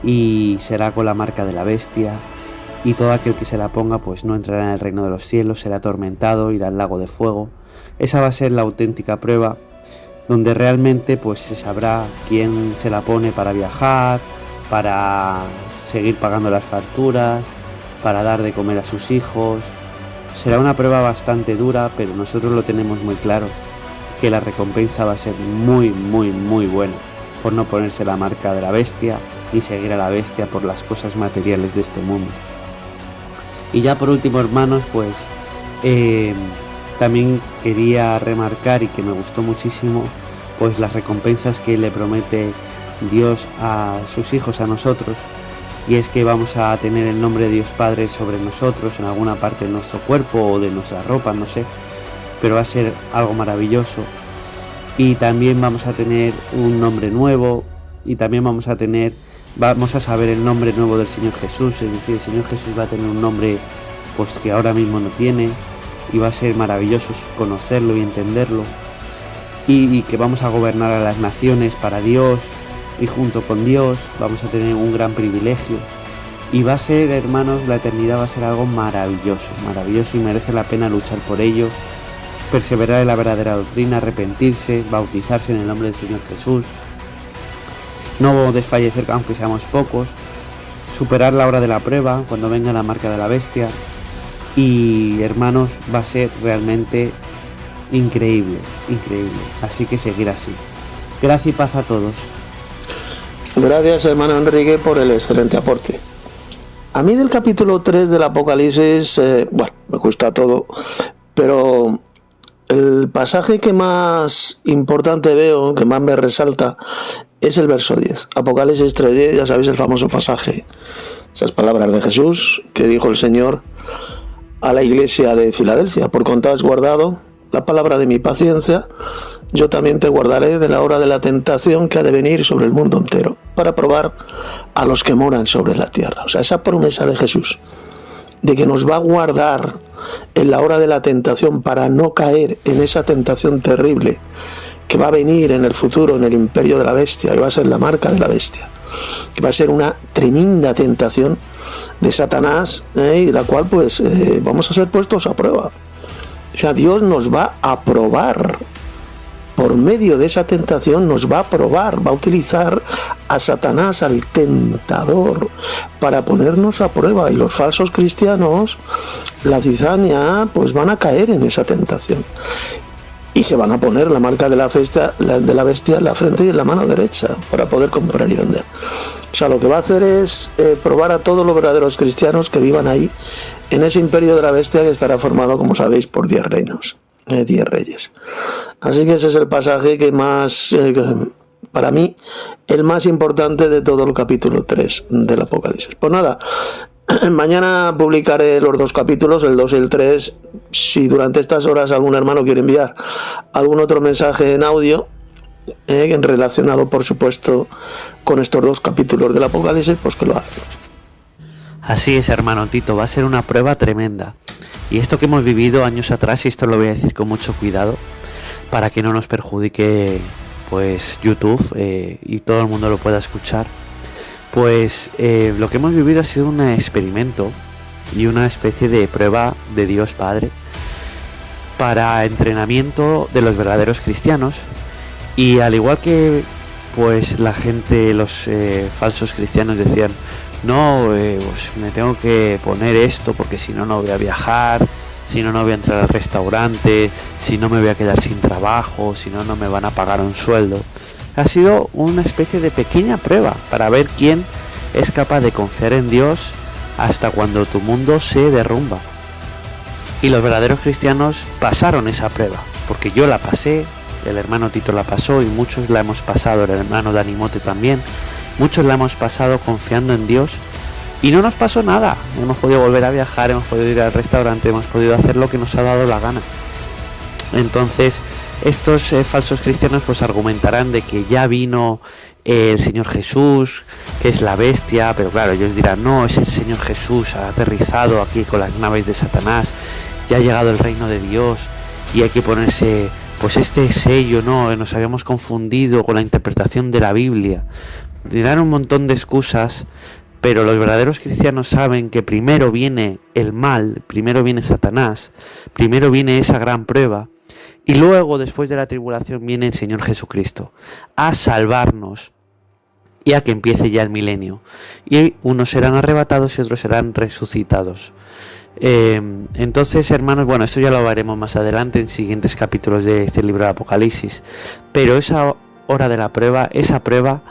y será con la marca de la bestia, y todo aquel que se la ponga pues no entrará en el reino de los cielos, será atormentado, irá al lago de fuego. Esa va a ser la auténtica prueba, donde realmente pues se sabrá quién se la pone para viajar, para seguir pagando las facturas, para dar de comer a sus hijos. Será una prueba bastante dura, pero nosotros lo tenemos muy claro, que la recompensa va a ser muy buena, por no ponerse la marca de la bestia y seguir a la bestia por las cosas materiales de este mundo. Y ya por último, hermanos, pues también quería remarcar, y que me gustó muchísimo, pues las recompensas que le promete Dios a sus hijos, a nosotros, y es que vamos a tener el nombre de Dios Padre sobre nosotros, en alguna parte de nuestro cuerpo o de nuestra ropa, no sé, pero va a ser algo maravilloso. Y también vamos a tener un nombre nuevo, y también vamos a saber el nombre nuevo del Señor Jesús, es decir, el Señor Jesús va a tener un nombre pues que ahora mismo no tiene, y va a ser maravilloso conocerlo y entenderlo, y que vamos a gobernar a las naciones para Dios, y junto con Dios vamos a tener un gran privilegio, y va a ser, hermanos, la eternidad va a ser algo maravilloso, y merece la pena luchar por ello, perseverar en la verdadera doctrina, arrepentirse, bautizarse en el nombre del Señor Jesús, no desfallecer aunque seamos pocos, superar la hora de la prueba cuando venga la marca de la bestia. Y hermanos, va a ser realmente increíble, así que seguir así. Gracia y paz a todos. Gracias, hermano Enrique, por el excelente aporte. A mí del capítulo 3 del Apocalipsis, me gusta todo, pero el pasaje que más importante veo, que más me resalta, es el verso 10. Apocalipsis 3:10, ya sabéis el famoso pasaje. Esas palabras de Jesús que dijo el Señor a la iglesia de Filadelfia: por cuanto has guardado la palabra de mi paciencia, yo también te guardaré de la hora de la tentación que ha de venir sobre el mundo entero, para probar a los que moran sobre la tierra. O sea, esa promesa de Jesús, de que nos va a guardar en la hora de la tentación para no caer en esa tentación terrible que va a venir en el futuro, en el imperio de la bestia, que va a ser la marca de la bestia. que va a ser una tremenda tentación de Satanás, y de la cual pues vamos a ser puestos a prueba. O sea, Dios nos va a probar. Por medio de esa tentación nos va a probar, va a utilizar a Satanás, al tentador, para ponernos a prueba. Y los falsos cristianos, la cizaña, pues van a caer en esa tentación. Y se van a poner la marca de la bestia en la frente y en la mano derecha para poder comprar y vender. O sea, lo que va a hacer es probar a todos los verdaderos cristianos que vivan ahí, en ese imperio de la bestia que estará formado, como sabéis, por 10 reinos. 10 reyes. Así que ese es el pasaje que más, para mí, el más importante de todo el capítulo 3 del Apocalipsis. Pues nada, mañana publicaré los 2 capítulos, el 2 y el 3. Si durante estas horas algún hermano quiere enviar algún otro mensaje en audio, relacionado por supuesto con estos 2 capítulos del Apocalipsis, pues que lo haga. Así es, hermano Tito, va a ser una prueba tremenda. Y esto que hemos vivido años atrás, y esto lo voy a decir con mucho cuidado, para que no nos perjudique pues YouTube y todo el mundo lo pueda escuchar, pues lo que hemos vivido ha sido un experimento y una especie de prueba de Dios Padre para entrenamiento de los verdaderos cristianos. Y al igual que pues la gente, los falsos cristianos decían, no, pues me tengo que poner esto porque si no, no voy a viajar, si no, no voy a entrar al restaurante, si no me voy a quedar sin trabajo, si no, no me van a pagar un sueldo. Ha sido una especie de pequeña prueba para ver quién es capaz de confiar en Dios hasta cuando tu mundo se derrumba. Y los verdaderos cristianos pasaron esa prueba, porque yo la pasé, el hermano Tito la pasó y muchos la hemos pasado, el hermano Dani Mote también. Muchos la hemos pasado confiando en Dios y no nos pasó nada. Hemos podido volver a viajar, hemos podido ir al restaurante, hemos podido hacer lo que nos ha dado la gana. Entonces, estos falsos cristianos pues argumentarán de que ya vino el Señor Jesús, que es la bestia, pero claro, ellos dirán, no, es el Señor Jesús, ha aterrizado aquí con las naves de Satanás, ya ha llegado el reino de Dios y hay que ponerse pues este sello, no, nos habíamos confundido con la interpretación de la Biblia. Dirán un montón de excusas, pero los verdaderos cristianos saben que primero viene el mal, primero viene Satanás, primero viene esa gran prueba, y luego, después de la tribulación, viene el Señor Jesucristo a salvarnos y a que empiece ya el milenio. Y unos serán arrebatados y otros serán resucitados. Entonces, hermanos, bueno, esto ya lo veremos más adelante en siguientes capítulos de este libro de Apocalipsis, pero esa hora de la prueba, esa prueba,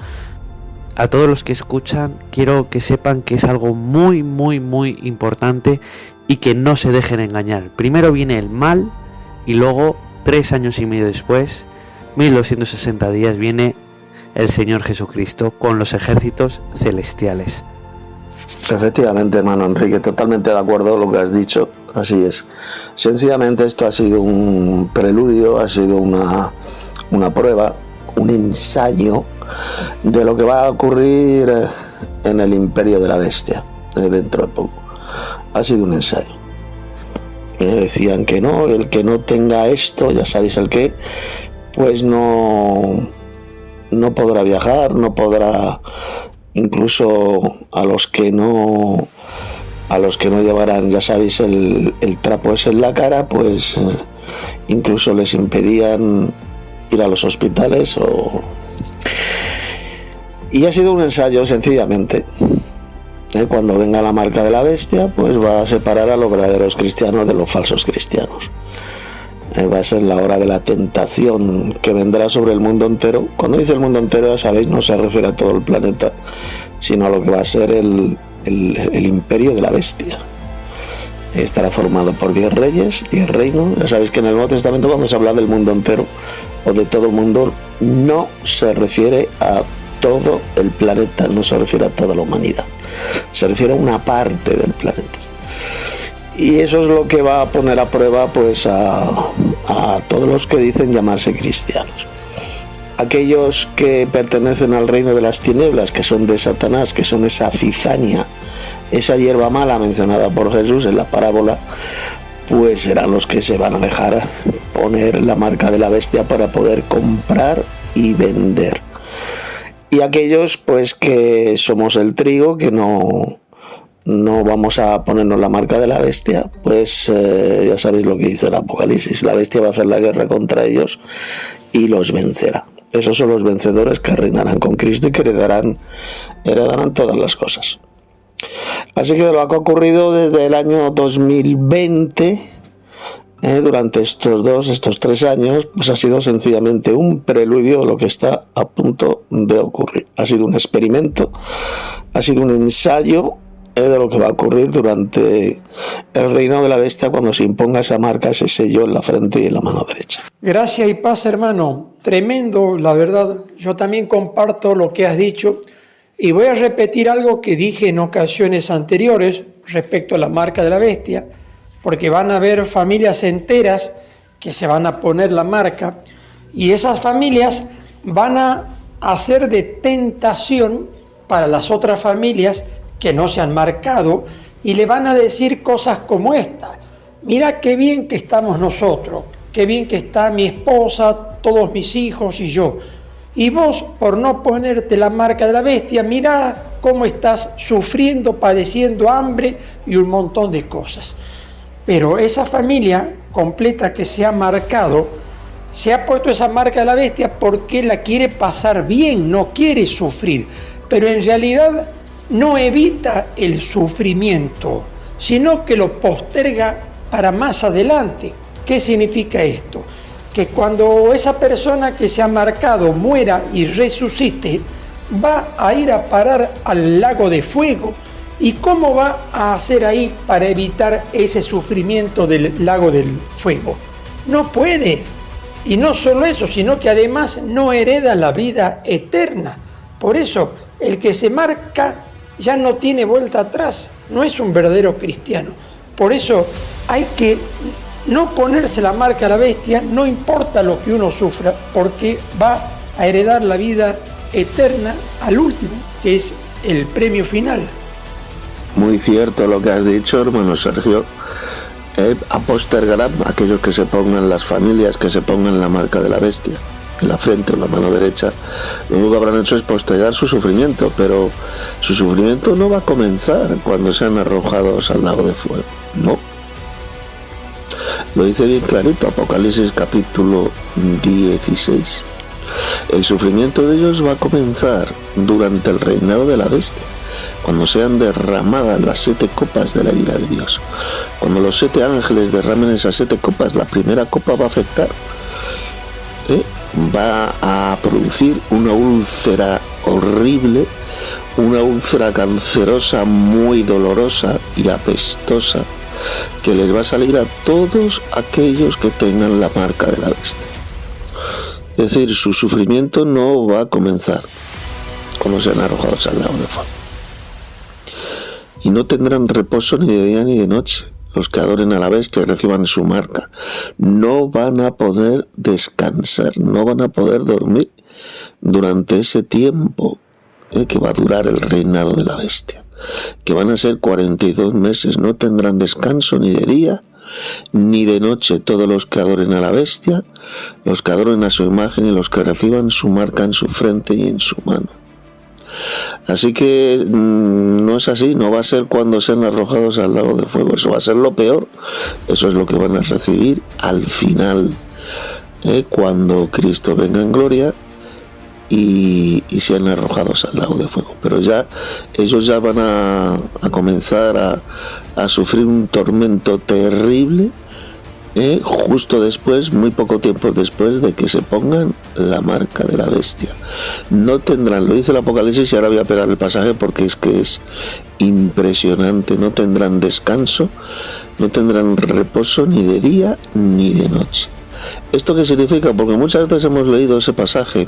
a todos los que escuchan, quiero que sepan que es algo muy, muy, muy importante y que no se dejen engañar. Primero viene el mal y luego, 3 años y medio después, 1260 días, viene el Señor Jesucristo con los ejércitos celestiales. Efectivamente, hermano Enrique, totalmente de acuerdo con lo que has dicho, así es. Sencillamente esto ha sido un preludio, ha sido una prueba, un ensayo de lo que va a ocurrir en el imperio de la bestia dentro de poco. Ha sido un ensayo. Decían que no, el que no tenga esto, ya sabéis el qué, pues no podrá viajar, no podrá, incluso a los que no llevarán, ya sabéis, el trapo ese en la cara, pues incluso les impedían ir a los hospitales y ha sido un ensayo sencillamente. Cuando venga la marca de la bestia, pues va a separar a los verdaderos cristianos de los falsos cristianos. Va a ser la hora de la tentación que vendrá sobre el mundo entero. Cuando dice el mundo entero, ya sabéis, no se refiere a todo el planeta, sino a lo que va a ser el imperio de la bestia. Estará formado por 10 reyes, 10 reinos. Ya sabéis que en el Nuevo Testamento, cuando se habla del mundo entero o de todo el mundo, no se refiere a todo el planeta, no se refiere a toda la humanidad, se refiere a una parte del planeta. Y eso es lo que va a poner a prueba pues a todos los que dicen llamarse cristianos. Aquellos que pertenecen al reino de las tinieblas, que son de Satanás, que son esa cizaña, esa hierba mala mencionada por Jesús en la parábola, pues serán los que se van a dejar poner la marca de la bestia para poder comprar y vender. y aquellos pues que somos el trigo, que no vamos a ponernos la marca de la bestia, pues ya sabéis lo que dice el Apocalipsis, la bestia va a hacer la guerra contra ellos y los vencerá. Esos son los vencedores que reinarán con Cristo y que heredarán todas las cosas. Así que lo que ha ocurrido desde el año 2020, durante estos 3 años, pues ha sido sencillamente un preludio de lo que está a punto de ocurrir. Ha sido un experimento, ha sido un ensayo de lo que va a ocurrir durante el reinado de la bestia cuando se imponga esa marca, ese sello en la frente y en la mano derecha. Gracia y paz, hermano. Tremendo, la verdad. Yo también comparto lo que has dicho y voy a repetir algo que dije en ocasiones anteriores respecto a la marca de la bestia, porque van a haber familias enteras que se van a poner la marca y esas familias van a hacer de tentación para las otras familias que no se han marcado y le van a decir cosas como esta: mira qué bien que estamos nosotros, qué bien que está mi esposa, todos mis hijos y yo, y vos por no ponerte la marca de la bestia, mira cómo estás sufriendo, padeciendo hambre y un montón de cosas. Pero esa familia completa que se ha marcado, se ha puesto esa marca de la bestia porque la quiere pasar bien, no quiere sufrir, pero en realidad no evita el sufrimiento, sino que lo posterga para más adelante. ¿Qué significa esto? Que cuando esa persona que se ha marcado muera y resucite, va a ir a parar al lago de fuego. ¿Y cómo va a hacer ahí para evitar ese sufrimiento del lago del fuego? No puede. Y no solo eso, sino que además no hereda la vida eterna. Por eso, el que se marca ya no tiene vuelta atrás, no es un verdadero cristiano. Por eso hay que no ponerse la marca a la bestia, no importa lo que uno sufra, porque va a heredar la vida eterna al último, que es el premio final. Muy cierto lo que has dicho, hermano Sergio. Postergarán aquellos que se pongan, las familias que se pongan la marca de la bestia en la frente o en la mano derecha. Lo único que habrán hecho es postergar su sufrimiento, pero su sufrimiento no va a comenzar cuando sean arrojados al lago de fuego, no. Lo dice bien clarito Apocalipsis capítulo 16. El sufrimiento de ellos va a comenzar durante el reinado de la bestia, cuando sean derramadas las 7 copas de la ira de Dios. Cuando los 7 ángeles derramen esas 7 copas, la primera copa va a afectar, va a producir una úlcera horrible, una úlcera cancerosa muy dolorosa y apestosa, que les va a salir a todos aquellos que tengan la marca de la bestia. Es decir, su sufrimiento no va a comenzar cuando sean arrojados al lago de fuego. Y no tendrán reposo ni de día ni de noche. Los que adoren a la bestia y reciban su marca no van a poder descansar, no van a poder dormir durante ese tiempo que va a durar el reinado de la bestia, que van a ser 42 meses. No tendrán descanso ni de día ni de noche todos los que adoren a la bestia, los que adoren a su imagen y los que reciban su marca en su frente y en su mano. Así que no es así, no va a ser cuando sean arrojados al lago de fuego, eso va a ser lo peor. Eso es lo que van a recibir al final, cuando Cristo venga en gloria y sean arrojados al lago de fuego. Pero ya ellos ya van a comenzar a sufrir un tormento terrible, justo después, muy poco tiempo después de que se pongan la marca de la bestia. No tendrán, lo dice el Apocalipsis, y ahora voy a pegar el pasaje porque es que es impresionante, no tendrán descanso, no tendrán reposo ni de día ni de noche. ¿Esto qué significa? Porque muchas veces hemos leído ese pasaje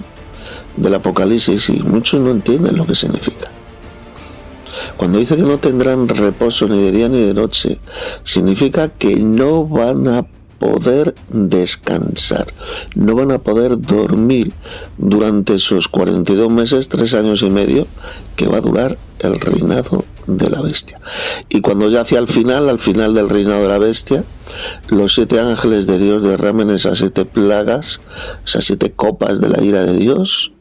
del Apocalipsis y muchos no entienden lo que significa. Cuando dice que no tendrán reposo ni de día ni de noche, significa que no van a poder descansar, no van a poder dormir durante esos 42 meses, 3 años y medio, que va a durar el reinado de la bestia. Y cuando ya hacia al final del reinado de la bestia, los 7 ángeles de Dios derramen esas 7 plagas, esas 7 copas de la ira de Dios,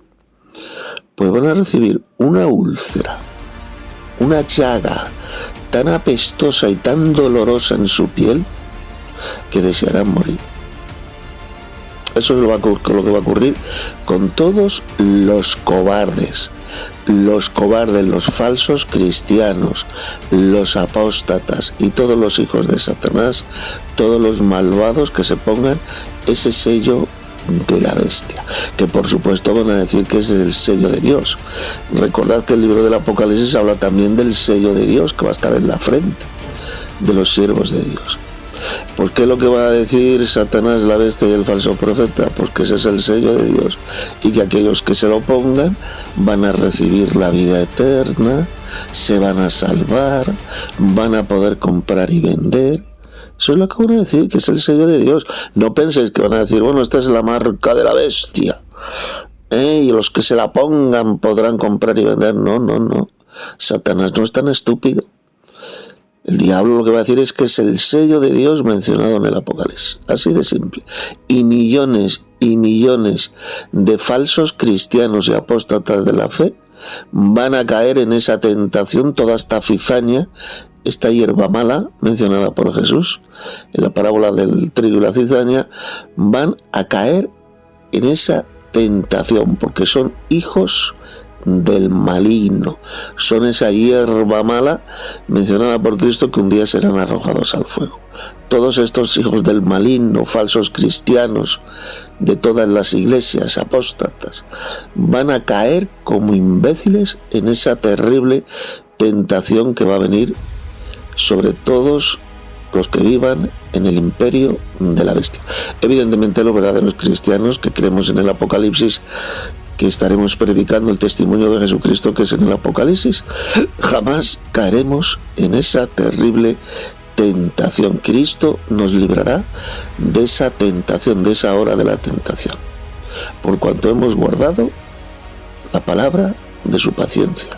pues van a recibir una úlcera, una llaga tan apestosa y tan dolorosa en su piel que desearán morir. Eso es lo que va a ocurrir con todos los cobardes, los falsos cristianos, los apóstatas y todos los hijos de Satanás, todos los malvados que se pongan ese sello de la bestia, que por supuesto van a decir que es el sello de Dios. Recordad que el libro del Apocalipsis habla también del sello de Dios que va a estar en la frente de los siervos de Dios. ¿Por qué lo que va a decir Satanás, la bestia y el falso profeta? Porque ese es el sello de Dios, y que aquellos que se lo pongan van a recibir la vida eterna, se van a salvar, van a poder comprar y vender. Eso es lo que van a decir, que es el sello de Dios. No penséis que van a decir, bueno, esta es la marca de la bestia, y los que se la pongan podrán comprar y vender. No. Satanás no es tan estúpido. El diablo lo que va a decir es que es el sello de Dios mencionado en el Apocalipsis. Así de simple. Y millones de falsos cristianos y apóstatas de la fe van a caer en esa tentación, toda esta cizaña, esta hierba mala mencionada por Jesús en la parábola del trigo y la cizaña, van a caer en esa tentación porque son hijos del maligno, son esa hierba mala mencionada por Cristo que un día serán arrojados al fuego. Todos estos hijos del maligno, falsos cristianos de todas las iglesias apóstatas, van a caer como imbéciles en esa terrible tentación que va a venir sobre todos los que vivan en el imperio de la bestia. Evidentemente los verdaderos cristianos que creemos en el Apocalipsis, que estaremos predicando el testimonio de Jesucristo que es en el Apocalipsis, jamás caeremos en esa terrible tentación. Cristo nos librará de esa tentación, de esa hora de la tentación, por cuanto hemos guardado la palabra de su paciencia.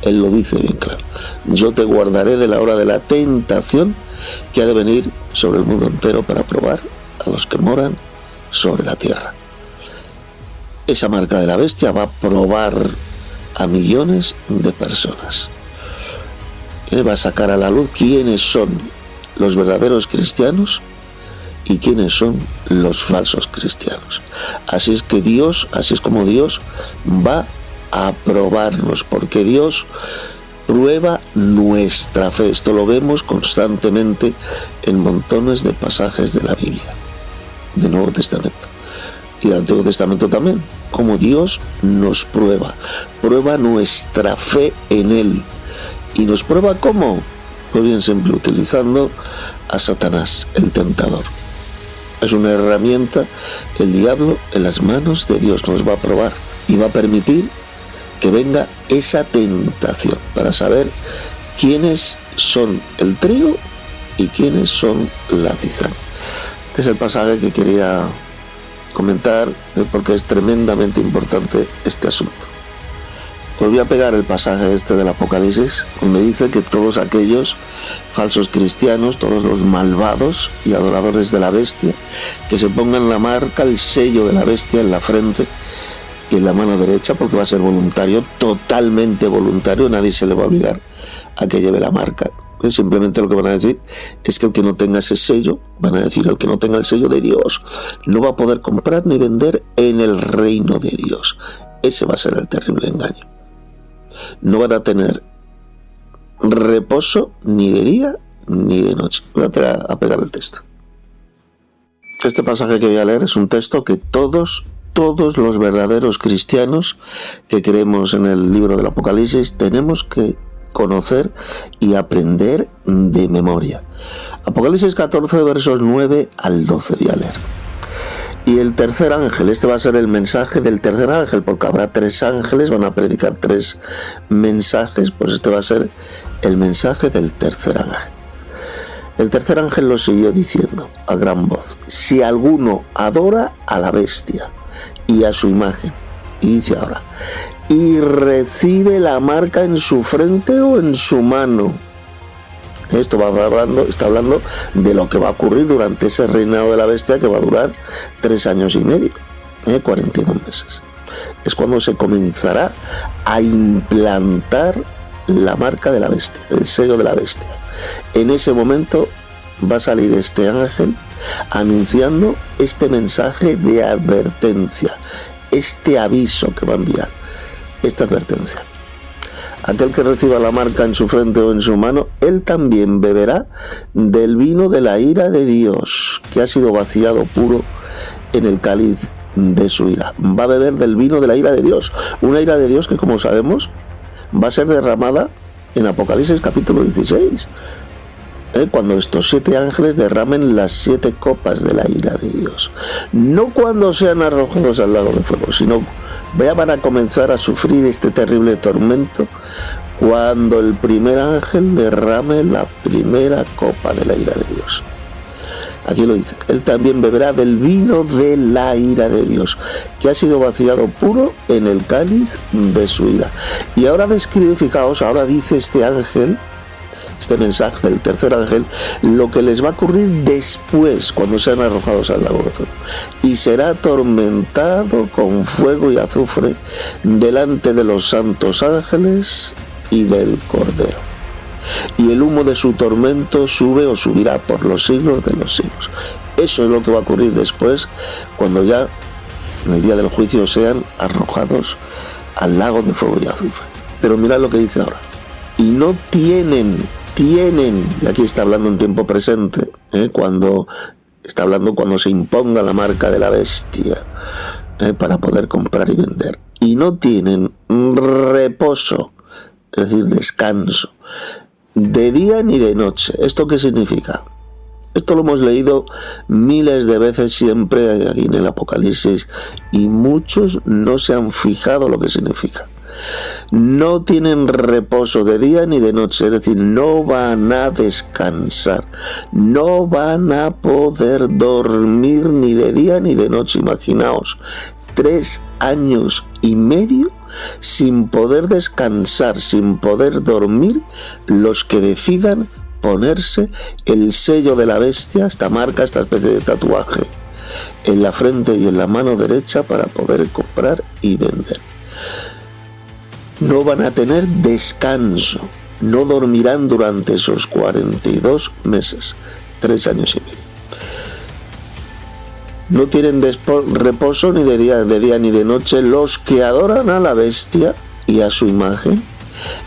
Él lo dice bien claro: yo te guardaré de la hora de la tentación que ha de venir sobre el mundo entero para probar a los que moran sobre la tierra. Esa marca de la bestia va a probar a millones de personas. Va a sacar a la luz quiénes son los verdaderos cristianos y quiénes son los falsos cristianos. Así es como Dios va a probarnos, porque Dios prueba nuestra fe. Esto lo vemos constantemente en montones de pasajes de la Biblia, del Nuevo Testamento y del Antiguo Testamento también, como Dios nos prueba nuestra fe en Él. ¿Y nos prueba cómo? Pues bien simple, utilizando a Satanás, el tentador. Es una herramienta, el diablo, en las manos de Dios. Nos va a probar y va a permitir que venga esa tentación para saber quiénes son el trigo y quiénes son la cizaña. Este es el pasaje que quería comentar porque es tremendamente importante este asunto. Volví a pegar el pasaje este del Apocalipsis, donde dice que todos aquellos falsos cristianos, todos los malvados y adoradores de la bestia, que se pongan la marca, el sello de la bestia en la frente y en la mano derecha, porque va a ser voluntario, totalmente voluntario, nadie se le va a obligar a que lleve la marca. Simplemente lo que van a decir es que el que no tenga ese sello, van a decir el que no tenga el sello de Dios, no va a poder comprar ni vender en el reino de Dios. Ese va a ser el terrible engaño. No van a tener reposo ni de día ni de noche. Voy a pegar el texto. Este pasaje que voy a leer es un texto que todos los verdaderos cristianos que creemos en el libro del Apocalipsis tenemos que conocer y aprender de memoria. Apocalipsis 14, versos 9 al 12 voy a leer. Y el tercer ángel, este va a ser el mensaje del tercer ángel, porque habrá 3 ángeles, van a predicar 3 mensajes, pues este va a ser el mensaje del tercer ángel. El tercer ángel lo siguió diciendo a gran voz: si alguno adora a la bestia y a su imagen, y dice ahora, y recibe la marca en su frente o en su mano. Esto está hablando de lo que va a ocurrir durante ese reinado de la bestia, que va a durar 3 años y medio, 42 meses. es cuando se comenzará a implantar la marca de la bestia, el sello de la bestia. En ese momento va a salir este ángel anunciando este mensaje de advertencia, este aviso que va a enviar, esta advertencia. Aquel que reciba la marca en su frente o en su mano, él también beberá del vino de la ira de Dios, que ha sido vaciado puro en el cáliz de su ira. Va a beber del vino de la ira de Dios, una ira de Dios que, como sabemos, va a ser derramada en Apocalipsis capítulo 16, cuando estos 7 ángeles derramen las 7 copas de la ira de Dios. No cuando sean arrojados al lago de fuego, sino van a comenzar a sufrir este terrible tormento cuando el primer ángel derrame la primera copa de la ira de Dios. Aquí lo dice, él también beberá del vino de la ira de Dios, que ha sido vaciado puro en el cáliz de su ira. Y ahora describe, fijaos, ahora dice este ángel, este mensaje del tercer ángel, lo que les va a ocurrir después, cuando sean arrojados al lago de fuego. Y será atormentado con fuego y azufre delante de los santos ángeles y del Cordero. Y el humo de su tormento sube o subirá por los siglos de los siglos. Eso es lo que va a ocurrir después, cuando ya en el día del juicio sean arrojados al lago de fuego y azufre. Pero mirad lo que dice ahora. Y no tienen, y aquí está hablando en tiempo presente, cuando está hablando cuando se imponga la marca de la bestia, para poder comprar y vender. Y no tienen reposo, es decir, descanso, de día ni de noche. ¿Esto qué significa? Esto lo hemos leído miles de veces siempre aquí en el Apocalipsis y muchos no se han fijado lo que significa. No tienen reposo de día ni de noche, es decir, no van a descansar, no van a poder dormir ni de día ni de noche. Imaginaos, 3 años y medio sin poder descansar, sin poder dormir, los que decidan ponerse el sello de la bestia, esta marca, esta especie de tatuaje, en la frente y en la mano derecha para poder comprar y vender. No van a tener descanso, no dormirán durante esos 42 meses, 3 años y medio. No tienen reposo ni de día ni de noche los que adoran a la bestia y a su imagen,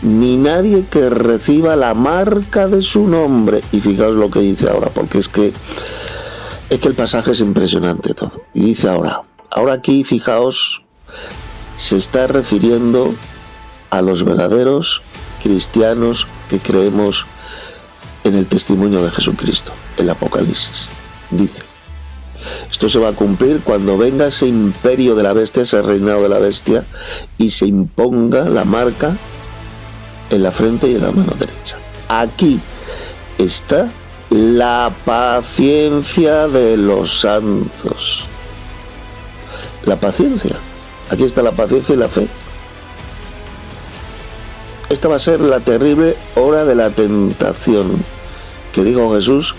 ni nadie que reciba la marca de su nombre. Y fijaos lo que dice ahora, porque es que el pasaje es impresionante todo. Y dice ahora aquí, fijaos, se está refiriendo a los verdaderos cristianos que creemos en el testimonio de Jesucristo, el Apocalipsis. Dice, esto se va a cumplir cuando venga ese imperio de la bestia, ese reinado de la bestia, y se imponga la marca en la frente y en la mano derecha. Aquí está la paciencia de los santos. La paciencia. Aquí está la paciencia y la fe. Esta va a ser la terrible hora de la tentación que dijo Jesús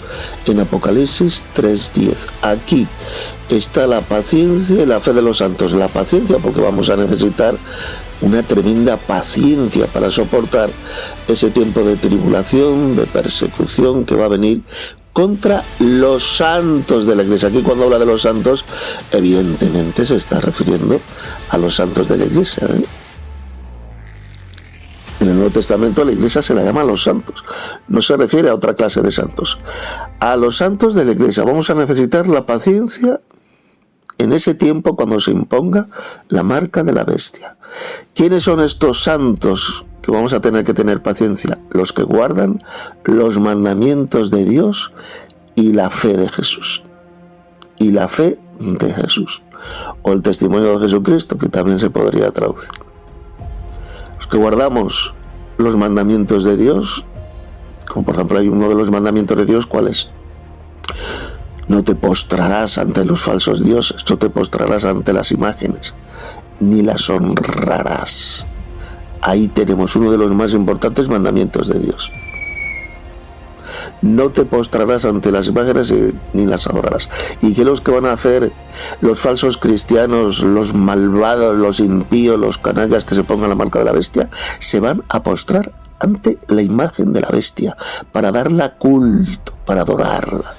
en Apocalipsis 3:10. Aquí está la paciencia y la fe de los santos. La paciencia porque vamos a necesitar una tremenda paciencia para soportar ese tiempo de tribulación, de persecución que va a venir contra los santos de la Iglesia. Aquí cuando habla de los santos, evidentemente se está refiriendo a los santos de la Iglesia, En el Nuevo Testamento la Iglesia se la llama a los santos, no se refiere a otra clase de santos. A los santos de la Iglesia vamos a necesitar la paciencia en ese tiempo cuando se imponga la marca de la bestia. ¿Quiénes son estos santos que vamos a tener que tener paciencia? Los que guardan los mandamientos de Dios y la fe de Jesús. Y la fe de Jesús. O el testimonio de Jesucristo, que también se podría traducir. Los que guardamos los mandamientos de Dios, como por ejemplo hay uno de los mandamientos de Dios, ¿cuál es? No te postrarás ante los falsos dioses, no te postrarás ante las imágenes, ni las honrarás. Ahí tenemos uno de los más importantes mandamientos de Dios. no te postrarás ante las imágenes ni las adorarás. Y que los que van a hacer los falsos cristianos, los malvados, los impíos, los canallas que se pongan la marca de la bestia, se van a postrar ante la imagen de la bestia para darla culto, para adorarla,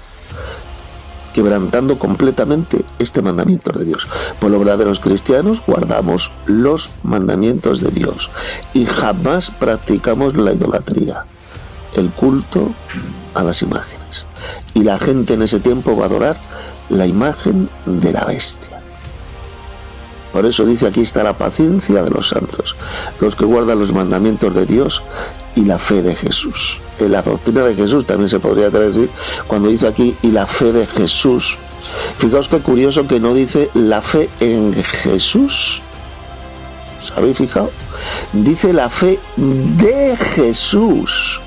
quebrantando completamente este mandamiento de Dios. Pues los verdaderos cristianos guardamos los mandamientos de Dios y jamás practicamos la idolatría, el culto a las imágenes. Y la gente en ese tiempo va a adorar la imagen de la bestia. Por eso dice: aquí está la paciencia de los santos, los que guardan los mandamientos de Dios y la fe de Jesús. En la doctrina de Jesús también se podría traducir cuando dice aquí y la fe de Jesús. Fijaos qué curioso que no dice la fe en Jesús. ¿Os habéis fijado? Dice la fe de Jesús.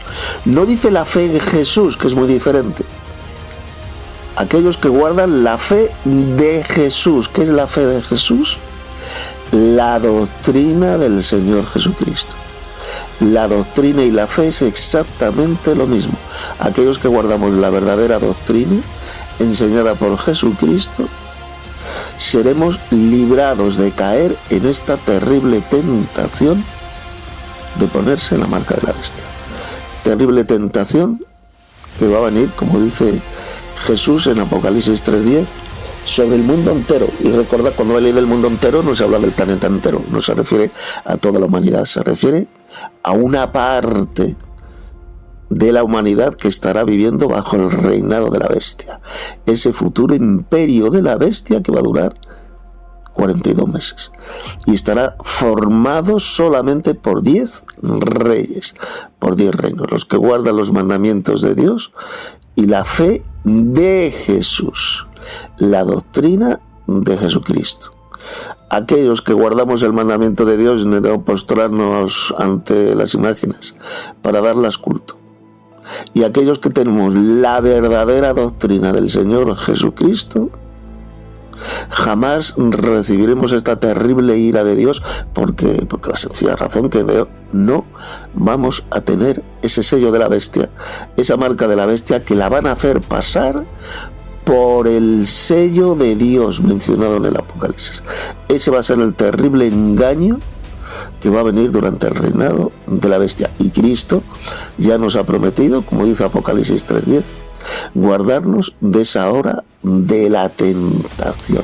No dice la fe en Jesús, que es muy diferente. Aquellos que guardan la fe de Jesús. ¿Qué es la fe de Jesús? La doctrina del Señor Jesucristo. La doctrina y la fe es exactamente lo mismo. Aquellos que guardamos la verdadera doctrina enseñada por Jesucristo, seremos librados de caer en esta terrible tentación de ponerse en la marca de la bestia. Terrible tentación que va a venir, como dice Jesús en Apocalipsis 3:10, sobre el mundo entero. Y recordad, cuando va a leer del mundo entero no se habla del planeta entero, no se refiere a toda la humanidad, se refiere a una parte de la humanidad que estará viviendo bajo el reinado de la bestia, ese futuro imperio de la bestia que va a durar 42 meses y estará formado solamente por 10 reyes, por 10 reinos, los que guardan los mandamientos de Dios y la fe de Jesús, la doctrina de Jesucristo. Aquellos que guardamos el mandamiento de Dios, no postrarnos ante las imágenes para darlas culto. Y aquellos que tenemos la verdadera doctrina del Señor Jesucristo, jamás recibiremos esta terrible ira de Dios, porque la sencilla razón que no vamos a tener ese sello de la bestia, esa marca de la bestia, que la van a hacer pasar por el sello de Dios mencionado en el Apocalipsis. Ese va a ser el terrible engaño que va a venir durante el reinado de la bestia. Y Cristo ya nos ha prometido, como dice Apocalipsis 3:10, guardarnos de esa hora de la tentación.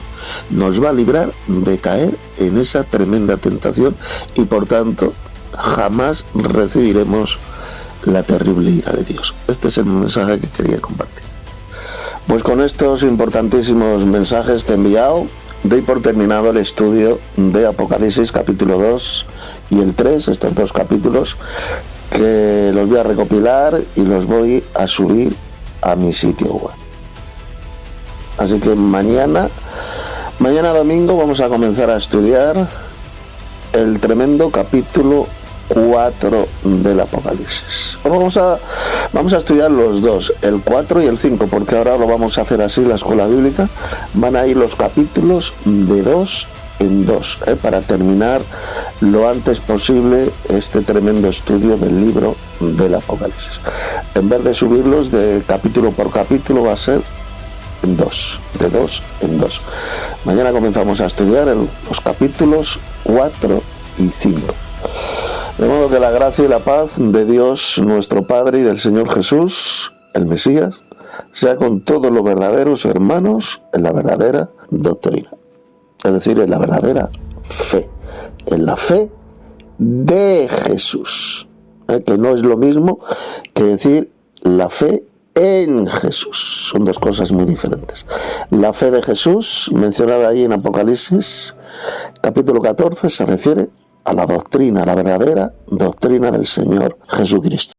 Nos va a librar de caer en esa tremenda tentación y por tanto jamás recibiremos la terrible ira de Dios. Este es el mensaje que quería compartir. Pues con estos importantísimos mensajes que he enviado, doy por terminado el estudio de Apocalipsis capítulo 2 y el 3, estos dos capítulos, que los voy a recopilar y los voy a subir a mi sitio web. Así que mañana domingo vamos a comenzar a estudiar el tremendo capítulo 4 del Apocalipsis. Vamos a estudiar los dos, el 4 y el 5, porque ahora lo vamos a hacer así, la escuela bíblica. Van a ir los capítulos de 2 en 2, para terminar lo antes posible este tremendo estudio del libro del Apocalipsis. En vez de subirlos de capítulo por capítulo, va a ser en 2, de 2 en 2. Mañana comenzamos a estudiar los capítulos 4 y 5. De modo que la gracia y la paz de Dios nuestro Padre y del Señor Jesús, el Mesías, sea con todos los verdaderos hermanos en la verdadera doctrina. Es decir, en la verdadera fe. En la fe de Jesús. Que no es lo mismo que decir la fe en Jesús. Son dos cosas muy diferentes. La fe de Jesús, mencionada ahí en Apocalipsis, capítulo 14, se refiere a la doctrina, a la verdadera doctrina del Señor Jesucristo.